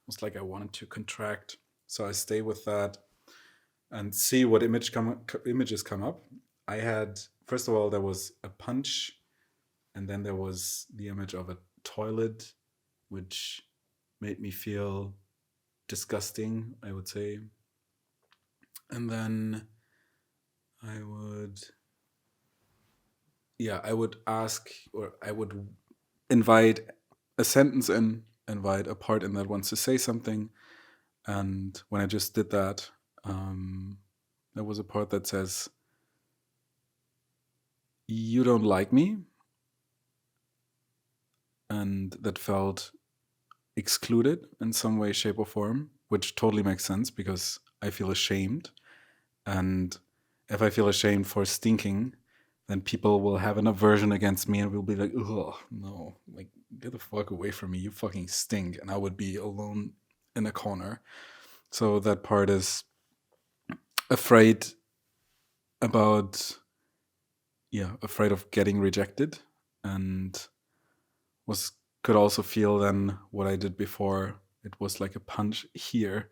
Almost like I wanted to contract. So I stay with that and see what images come up. I had, first of all, there was a punch, and then there was the image of a toilet, which made me feel disgusting, I would say. And then I would ask, or I would invite a sentence in, invite a part in that wants to say something. And when I just did that, there was a part that says, "You don't like me." And that felt excluded in some way, shape, or form, which totally makes sense because I feel ashamed. And if I feel ashamed for stinking, then people will have an aversion against me and will be like, "Oh, no, like, get the fuck away from me, you fucking stink." And I would be alone in a corner. So that part is afraid of getting rejected, and could also feel then what I did before. It was like a punch here,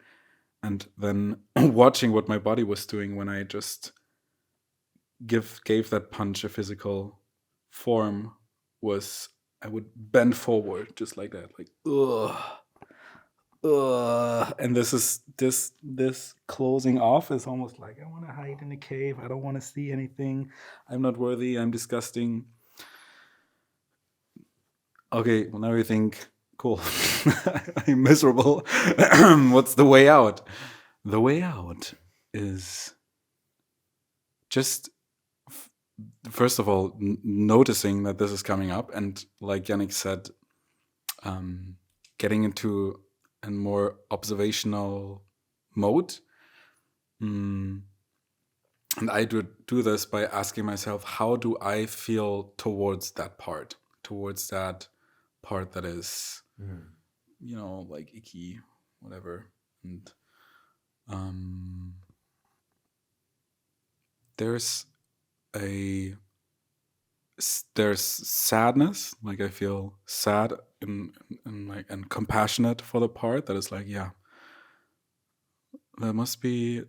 and then watching what my body was doing when I just gave that punch a physical form was I would bend forward just like that, like ugh. And this closing off is almost like I want to hide in a cave. I don't want to see anything. I'm not worthy. I'm disgusting. Okay, well now you think, cool. I'm miserable. What's the way out? The way out is just first of all noticing that this is coming up, and like Jannick said, getting into a more observational mode. And I do this by asking myself, how do I feel towards that part that is, like icky, whatever. And there's sadness, like I feel sad and compassionate for the part that is like, yeah, that must be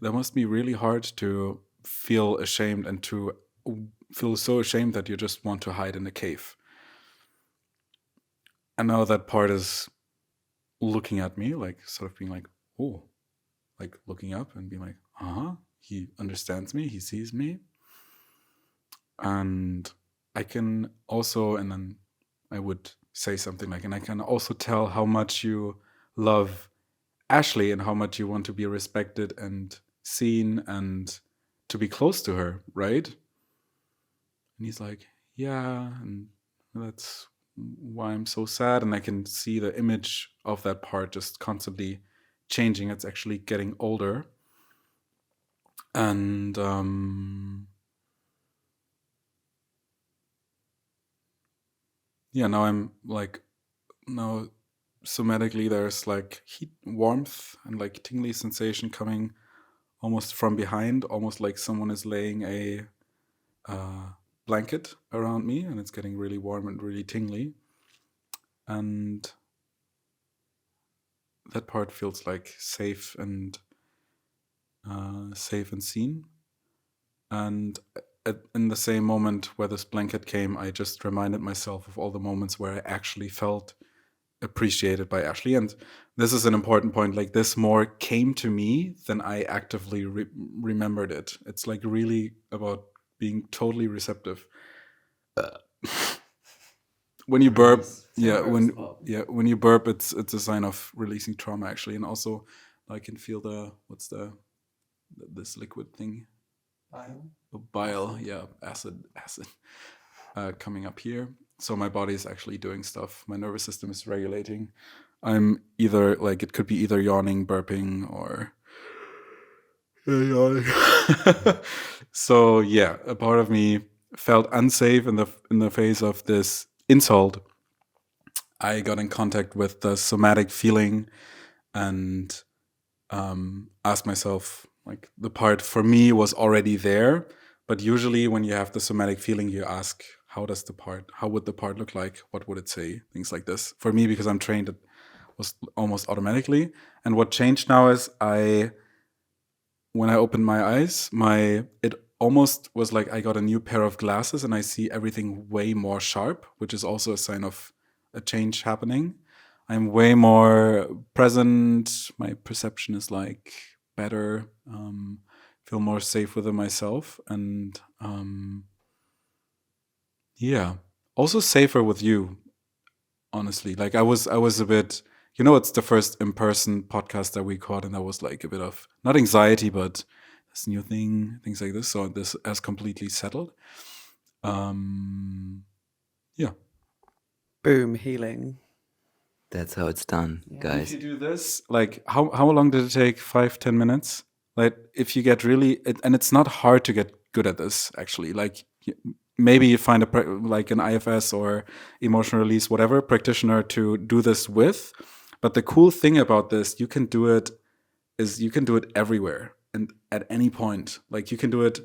really hard to feel ashamed and to feel so ashamed that you just want to hide in a cave. And now that part is looking at me, like sort of being like, oh, like looking up and being like, he understands me, he sees me. And I can also, and then I would say something like, and I can also tell how much you love Ashley and how much you want to be respected and seen and to be close to her, right? And he's like, yeah, and that's why I'm so sad. And I can see the image of that part just constantly changing. It's actually getting older. And now I'm like, now somatically there's like heat, warmth, and like tingly sensation coming almost from behind, almost like someone is laying a blanket around me, and it's getting really warm and really tingly. And that part feels like safe and seen. And in the same moment where this blanket came, I just reminded myself of all the moments where I actually felt appreciated by Ashley. And this is an important point, like this more came to me than I actively remembered it. It's like really about being totally receptive. When you burp, when you burp, it's a sign of releasing trauma actually. And also I can feel this liquid thing. Bile, yeah, acid coming up here. So my body is actually doing stuff. My nervous system is regulating. I'm either like, it could be either yawning, burping, or yawning. So yeah, a part of me felt unsafe in the face of this insult. I got in contact with the somatic feeling and asked myself, like, the part for me was already there, but usually when you have the somatic feeling, you ask, how would the part look like? What would it say? Things like this. For me, because I'm trained, it was almost automatically. And what changed now is when I opened my eyes, it almost was like I got a new pair of glasses and I see everything way more sharp, which is also a sign of a change happening. I'm way more present. My perception is like better. Feel more safe within myself, and also safer with you. Honestly, like I was a bit. It's the first in-person podcast that we caught, and that was like a bit of not anxiety, but this new thing, things like this. So this has completely settled. Boom, healing. That's how it's done, guys. If you do this, like how long did it take? 5-10 minutes? Like if you get really, and it's not hard to get good at this actually. Like maybe you find like an IFS or emotional release, whatever practitioner to do this with. But the cool thing about this, you can do it everywhere and at any point. Like you can do it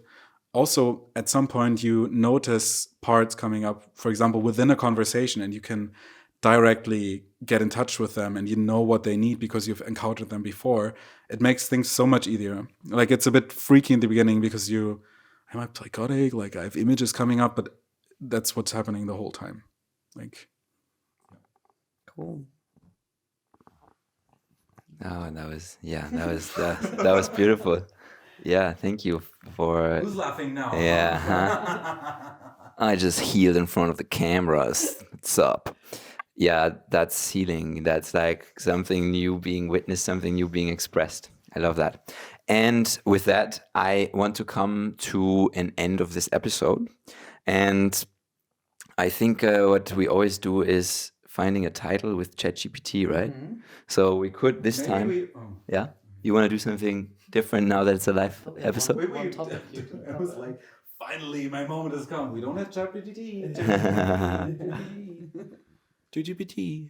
also at some point you notice parts coming up, for example, within a conversation, and you can directly get in touch with them and you know what they need because you've encountered them before. It makes things so much easier. Like it's a bit freaky in the beginning because you am I psychotic? Like I have images coming up, but that's what's happening the whole time. Like, Cool. Oh, that was beautiful. Yeah, thank you for. who's laughing now? Yeah, huh? I just healed in front of the cameras. What's up? Yeah, that's healing. That's like something new being witnessed, something new being expressed. I love that. And with that, I want to come to an end of this episode. And I think what we always do is finding a title with ChatGPT, right? So we could this time. Yeah? You want to do something different now that it's a live episode? I was like, finally, my moment has come. We don't have ChatGPT. ChatGPT.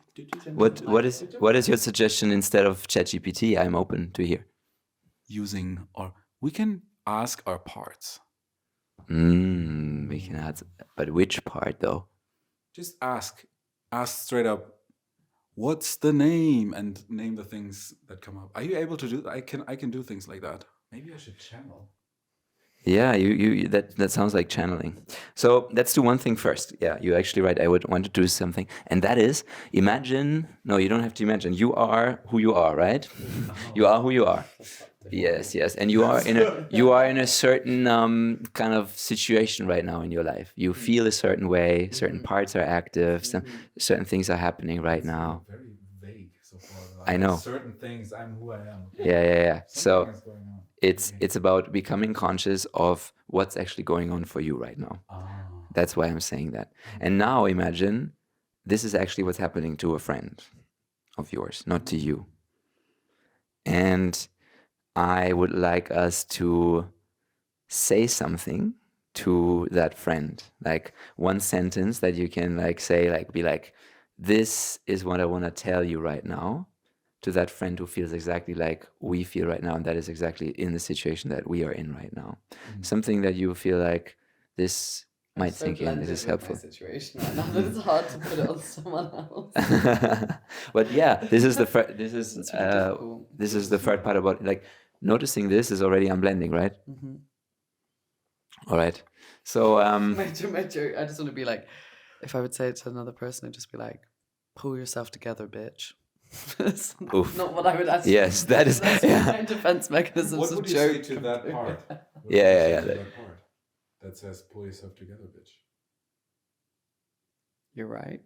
What is your suggestion instead of ChatGPT? I'm open to hear. Using, or we can ask our parts. We can add, but which part though? Just ask straight up, what's the name, and name the things that come up. Are you able to do that? I can do things like that. Maybe I should channel. Yeah, you that sounds like channeling. So let's do one thing first. Yeah, you're actually right. I would want to do something, and that is imagine. No, you don't have to imagine. You are who you are, right? You are who you are. Yes, and you are in a certain kind of situation right now in your life. You feel a certain way. Certain parts are active. Certain things are happening right now. Very vague so far. I know. Certain things. I'm who I am. Yeah. So Something is going on. it's about becoming conscious of what's actually going on for you right now. That's why I'm saying that. And now imagine this is actually what's happening to a friend of yours, not to you. And I would like us to say something to that friend, like one sentence that you can like say, like be like, this is what I want to tell you right now, to that friend who feels exactly like we feel right now, and that is exactly in the situation that we are in right now. Something that you feel like this might sink in, this is helpful. Situation right now. It's hard to put it on someone else. But yeah, this is the third part about like noticing this is already unblending, right? All right. So My joke, I just want to be like, if I would say it to another person, I'd just be like, pull yourself together, bitch. That's not what I would ask. Yes, that is. That's my defense mechanisms What of would you joke. say to that part? Yeah. That part that says, pull yourself together, bitch. You're right.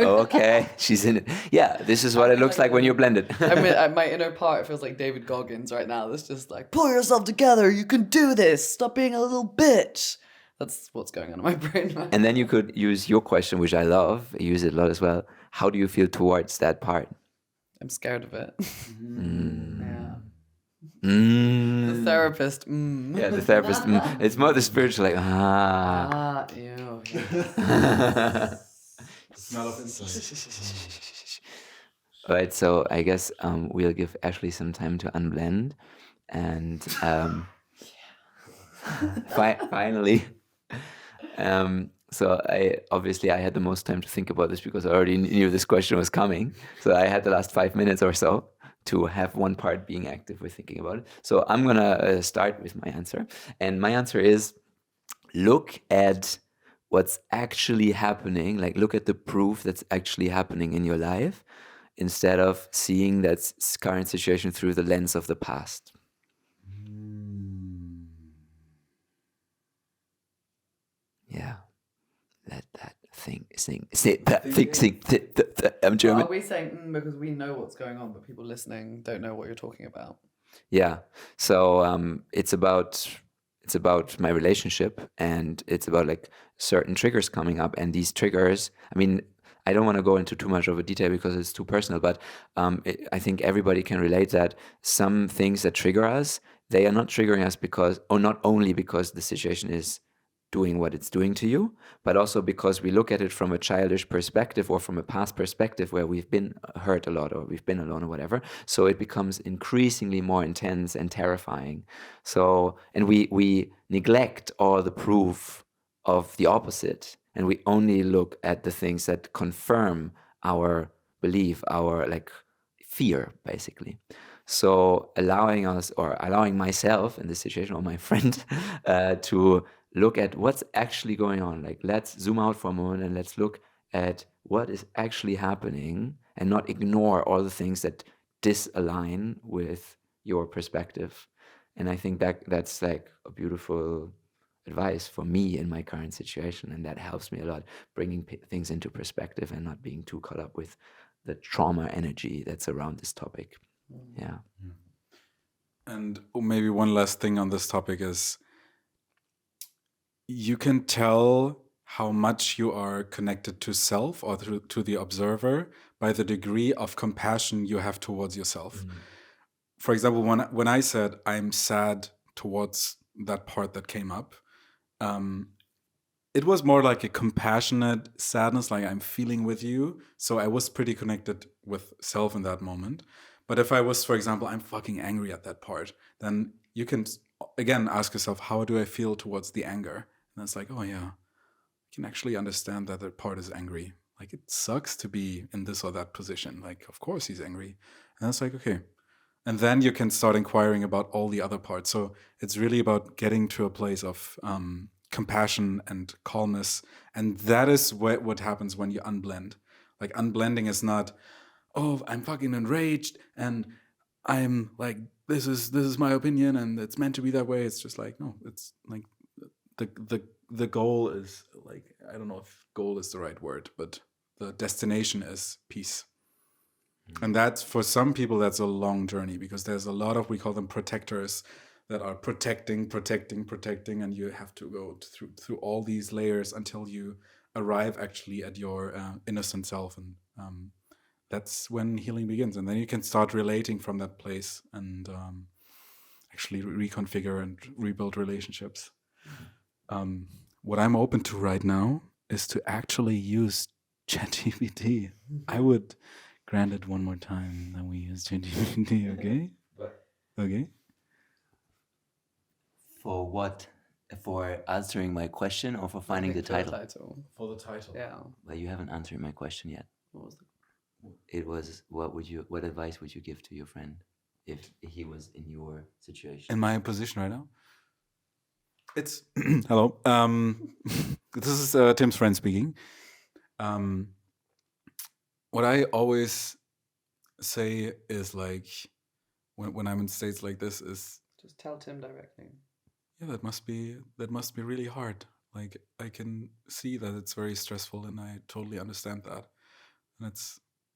Oh, okay, she's in it. Yeah, this is what it looks like when you're blended. I mean, my inner part feels like David Goggins right now. That's just like, pull yourself together. You can do this. Stop being a little bitch. That's what's going on in my brain right And then you could use your question, which I love. I use it a lot as well. How do you feel towards that part? I'm scared of it. Yeah. Mm. The therapist. Yeah, the therapist. It's more the spiritual, like Ew. Smell of insight. All right, so I guess we'll give Ashley some time to unblend, and finally, so I had the most time to think about this because I already knew this question was coming. So I had the last 5 minutes or so to have one part being active with thinking about it. So I'm gonna start with my answer, and my answer is look at what's actually happening, like look at the proof that's actually happening in your life instead of seeing that current situation through the lens of the past. Yeah, let that thing sing. I'm German. Are we saying because we know what's going on, but people listening don't know what you're talking about? Yeah, so it's about my relationship, and it's about like certain triggers coming up, and these triggers, I mean, I don't want to go into too much of a detail because it's too personal, but I think everybody can relate that some things that trigger us, they are not triggering us because, or not only because the situation is doing what it's doing to you, but also because we look at it from a childish perspective or from a past perspective where we've been hurt a lot or we've been alone or whatever. So it becomes increasingly more intense and terrifying. So, and we neglect all the proof of the opposite, and we only look at the things that confirm our belief, our like fear, basically. So allowing us, or allowing myself in this situation, or my friend, to look at what's actually going on. Like, let's zoom out for a moment and let's look at what is actually happening, and not ignore all the things that disalign with your perspective. And I think that that's like a beautiful advice for me in my current situation, and that helps me a lot, bringing things into perspective and not being too caught up with the trauma energy that's around this topic. Yeah. And maybe one last thing on this topic is, you can tell how much you are connected to self or to the observer by the degree of compassion you have towards yourself. For example, when I said I'm sad towards that part that came up, it was more like a compassionate sadness, like I'm feeling with you. So I was pretty connected with self in that moment. But if I was, for example, I'm fucking angry at that part, then you can, again, ask yourself, how do I feel towards the anger? And it's like, oh yeah, I can actually understand that that part is angry. Like, it sucks to be in this or that position. Like, of course he's angry. And it's like, okay. And then you can start inquiring about all the other parts. So it's really about getting to a place of compassion and calmness. And that is what happens when you unblend. Like, unblending is not, oh, I'm fucking enraged and I'm like, this is my opinion and it's meant to be that way. It's just like, no, it's like the goal is like, I don't know if goal is the right word, but the destination is peace. And that's, for some people, that's a long journey, because there's a lot of, we call them protectors, that are protecting, and you have to go through all these layers until you arrive actually at your innocent self. And that's when healing begins. And then you can start relating from that place and actually reconfigure and rebuild relationships. What I'm open to right now is to actually use ChatGPT. I would grant it one more time that we use ChatGPT, okay? Okay. For what? For answering my question, or for finding the title? For the title. Yeah. Well, you haven't answered my question yet. What was It was, what advice would you give to your friend if he was in your situation? In my position right now? It's hello. This is Tim's friend speaking. What I always say is, like, when I'm in states like this, is Just tell Tim directly. yeah, that must be really hard. Like, I can see that it's very stressful, and I totally understand that. And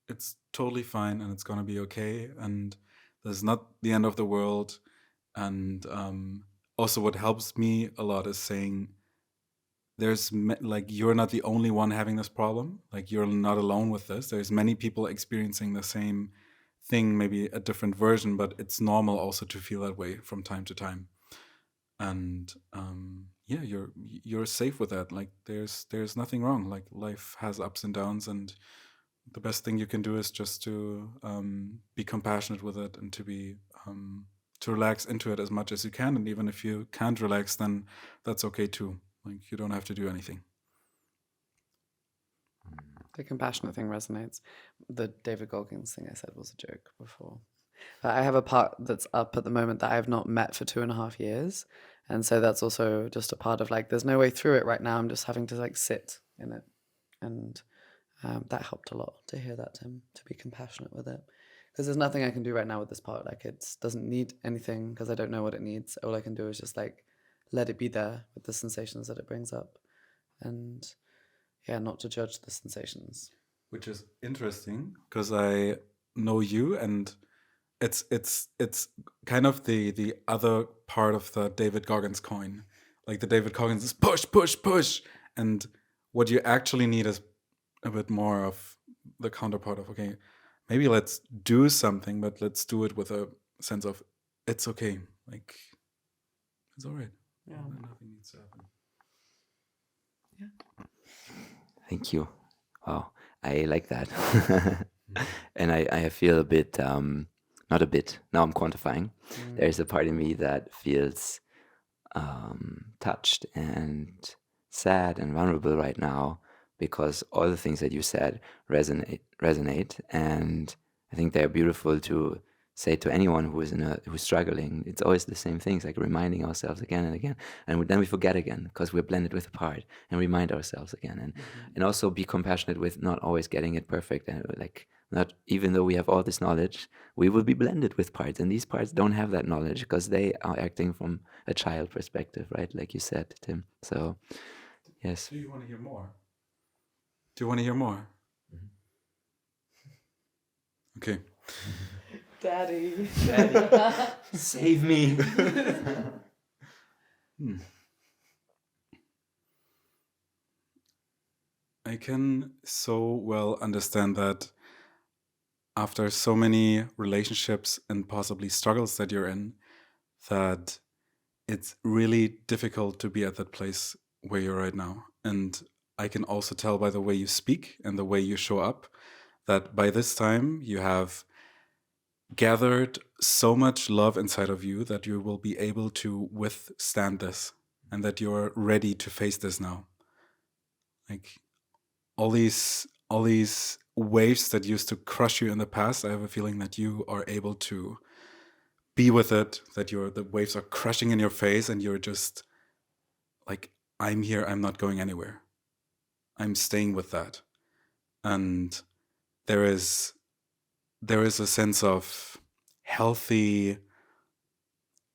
it's totally fine, and it's gonna be okay, and there's not the end of the world. And also, what helps me a lot is saying, there's like, you're not the only one having this problem. Like, you're not alone with this. There's many people experiencing the same thing, maybe a different version, but it's normal also to feel that way from time to time. And yeah, you're safe with that. Like, there's nothing wrong. Like, life has ups and downs, and the best thing you can do is just to be compassionate with it, and to be to relax into it as much as you can. And even if you can't relax, then that's okay too. Like, you don't have to do anything. The compassionate thing resonates. The David Goggins thing I said was a joke before. I have a part that's up at the moment that I have not met for 2.5 years. And so that's also just a part of, like, there's no way through it right now. I'm just having to, like, sit in it. And that helped a lot to hear that, Tim, to be compassionate with it. Because there's nothing I can do right now with this part. Like, it doesn't need anything because I don't know what it needs. All I can do is just, like, let it be there with the sensations that it brings up. And yeah, not to judge the sensations. Which is interesting, because I know you, and it's kind of the other part of the David Goggins coin. Like, the David Goggins is push, and what you actually need is a bit more of the counterpart of, okay, maybe let's do something, but let's do it with a sense of, it's okay, like, it's all right. Yeah. Nothing needs to happen. Yeah. Thank you. Wow, I like that. And I feel a bit, not a bit, now I'm quantifying. There's a part of me that feels touched and sad and vulnerable right now, because all the things that you said resonate. And I think they're beautiful to say to anyone who's struggling. It's always the same things, like reminding ourselves again and again, and then we forget again because we're blended with a part, and remind ourselves again, and also be compassionate with not always getting it perfect, and like not even though we have all this knowledge, we will be blended with parts, and these parts don't have that knowledge because they are acting from a child perspective, right? Like you said, Tim. So yes. Do you want to hear more? Do you want to hear more? Okay. Daddy. Save me. I can so well understand that after so many relationships and possibly struggles that you're in, that it's really difficult to be at that place where you're right now. And I can also tell by the way you speak and the way you show up that by this time you have gathered so much love inside of you that you will be able to withstand this, and that you're ready to face this now. Like all these waves that used to crush you in the past, I have a feeling that you are able to be with it, that the waves are crushing in your face and you're just like, I'm here, I'm not going anywhere. I'm staying with that. And there is a sense of healthy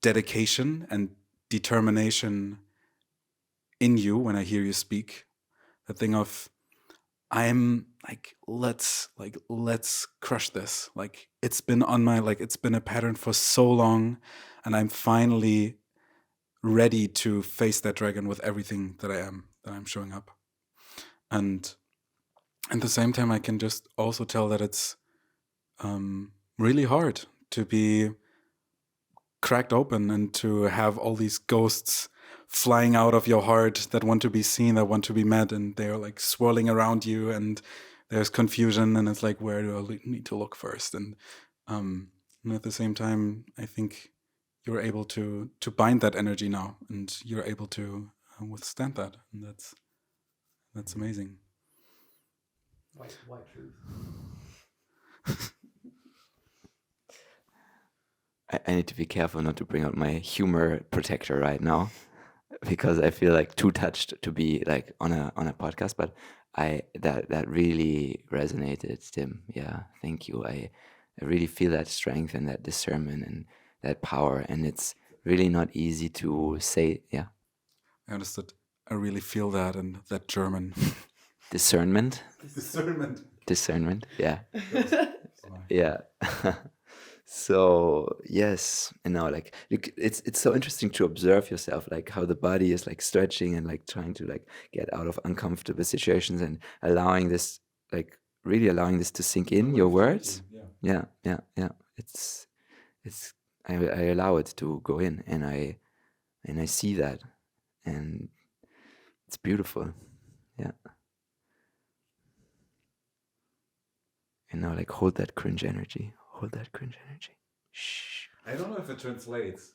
dedication and determination in you when I hear you speak. The thing of, I'm like, let's crush this. Like it's been a pattern for so long, and I'm finally ready to face that dragon with everything that I'm showing up. And at the same time, I can just also tell that it's really hard to be cracked open and to have all these ghosts flying out of your heart that want to be seen, that want to be met, and they're like swirling around you, and there's confusion, and it's like, where do I need to look first? And at the same time, I think you're able to bind that energy now, and you're able to withstand that, and that's amazing. White truth. I need to be careful not to bring out my humor protector right now, because I feel like too touched to be like on a podcast. But that really resonated, Tim. Yeah, thank you. I really feel that strength and that discernment and that power, and it's really not easy to say. Yeah, I understood. I really feel that, and that German discernment. Discernment. Yeah. Yeah. So yes, and now like it's so interesting to observe yourself, like how the body is like stretching and like trying to like get out of uncomfortable situations, and allowing this, like really allowing this to sink in your words. Yeah. It's I allow it to go in, and I see that, and it's beautiful. Yeah. And now like hold that cringe energy. Hold that cringe energy. Shh. I don't know if it translates.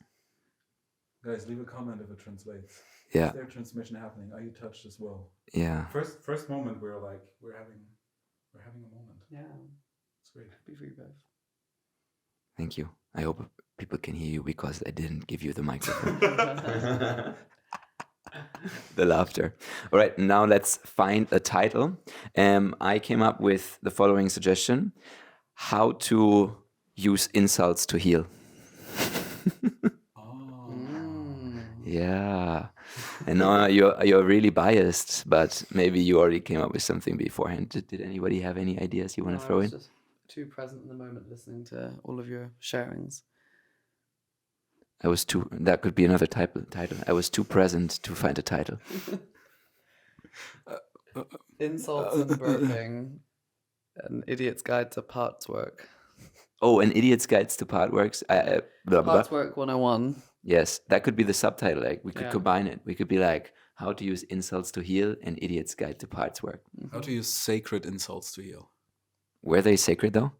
Guys, leave a comment if it translates. Yeah. Is there transmission happening? Are you touched as well? Yeah. First moment we're having a moment. Yeah. It's great. Happy for you both. Thank you. I hope people can hear you because I didn't give you the microphone. The laughter. All right, now let's find a title. I came up with the following suggestion: how to use insults to heal. Yeah. And now you're really biased, but maybe you already came up with something beforehand. Did anybody have any ideas you want to throw in? Just too present in the moment listening to all of your sharings. That could be another title. I was too present to find a title. Insults and burping. An Idiot's Guide to Parts Work. Oh, an Idiot's Guide to Parts Work. Parts Work 101. Yes, that could be the subtitle. Like we could Yeah. combine it. We could be like, how to use insults to heal, an Idiot's Guide to Parts Work. How to use sacred insults to heal. Were they sacred though?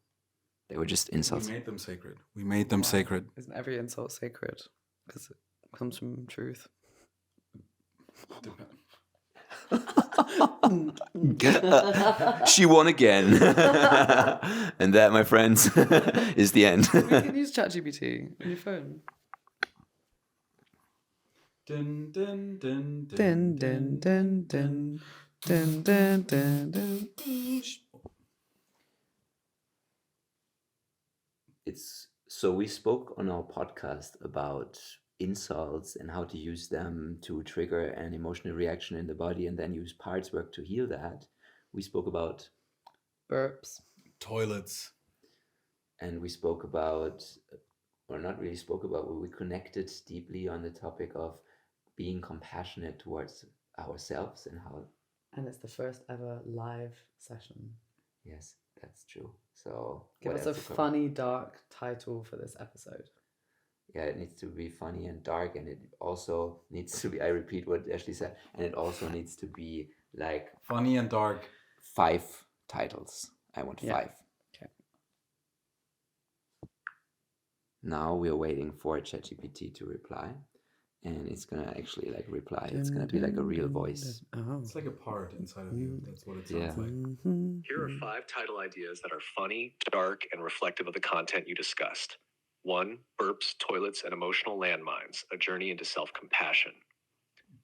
They were just insults. We made them sacred. We made them sacred. Isn't every insult sacred? Because it comes from truth. She won again. And that, my friends, is the end. You can use ChatGPT on your phone. Dun, dun, dun, Dun, dun, dun, dun. Dun, dun, dun, dun. So we spoke on our podcast about insults and how to use them to trigger an emotional reaction in the body and then use parts work to heal that. We spoke about Burps. toilets. And we spoke about, or not really spoke about, but we connected deeply on the topic of being compassionate towards ourselves and how. And it's the first ever live session. Yes, that's true. So Give what us a else to cover? funny, dark title for this episode. Yeah, it needs to be funny and dark, and it also needs to be, I repeat what Ashley said, and it also needs to be like Funny and dark. 5 titles. I want 5. Okay. Now we're waiting for ChatGPT to reply, and it's gonna actually like reply. It's gonna be like a real voice. Oh. It's like a part inside of you. That's what it sounds Yeah. like. Here are 5 title ideas that are funny, dark, and reflective of the content you discussed. 1. Burps, toilets, and emotional landmines, a journey into self-compassion.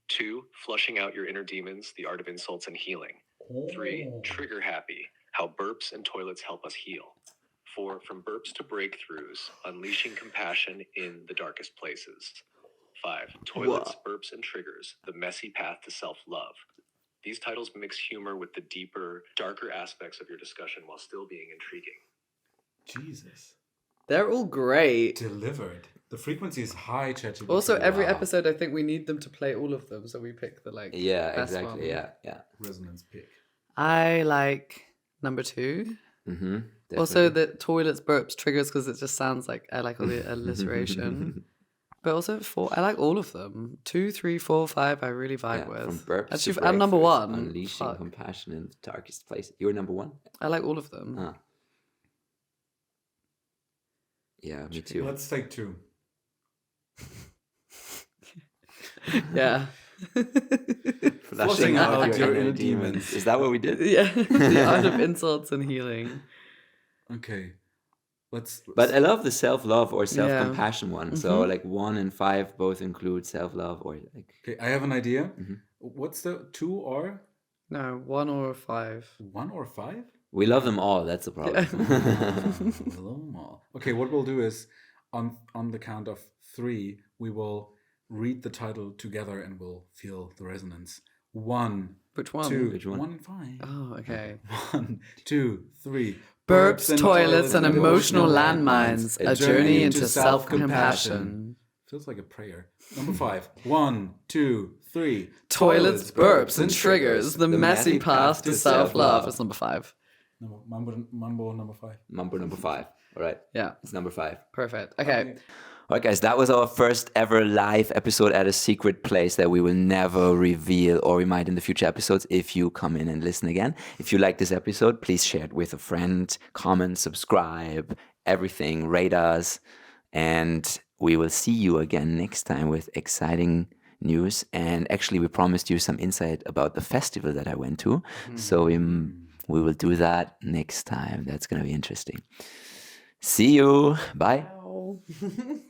2. Flushing out your inner demons, the art of insults and healing. 3. Trigger happy, how burps and toilets help us heal. 4. From burps to breakthroughs, unleashing compassion in the darkest places. 5. Toilets, burps, and triggers, the messy path to self-love. These titles mix humor with the deeper, darker aspects of your discussion while still being intriguing. Jesus. They're all great. Delivered. The frequency is high, ChatGPT. Also, every Wow. episode, I think we need them to play all of them, so we pick the Yeah, best exactly. one. Yeah. Resonance pick. I like number 2. Mm-hmm. Also, the toilets, burps, triggers, because it just sounds like I like all the alliteration. But also 4, I like all of them. 2, 3, 4, 5, I really vibe with. From burps Actually, to I'm number breakthroughs, 1. Unleashing Fuck. compassion in the darkest place. You're number 1? I like all of them. Ah. Yeah, me too. Let's take 2. Yeah. Flushing out out your your inner inner demons. demons. Is that what we did? Yeah. The art of insults and healing. Okay. Let's. But I love the self-love or self-compassion one. So Mhm. like 1 and 5 both include self-love or like. Okay, I have an idea. Mhm. What's the 2 or No, 1 or 5. 1 or 5? We love them all. That's the problem. Okay, what we'll do is on the count of 3, we will read the title together and we'll feel the resonance. 1, Which one? 2, Which one? 1 and 5. Oh, okay. 1, 2, 3. Burps, toilets, and emotional landmines. A journey into self-compassion. Feels like a prayer. Number 5. 1, 2, 3. Toilets, burps, and triggers. The messy path to self-love. That's number 5. Mambo number 5. Mambo number 5. All right. Yeah, It's number 5. perfect. Okay. All right, guys, that was our first ever live episode at a secret place that we will never reveal, or we might in the future episodes if you come in and listen again. If you like this episode, please share it with a friend, comment, subscribe, everything, rate us, and we will see you again next time with exciting news. And actually, we promised you some insight about the festival that I went to, so we will do that next time. That's going to be interesting. See you. Bye.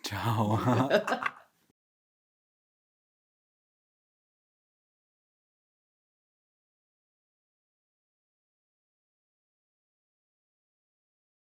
Ciao.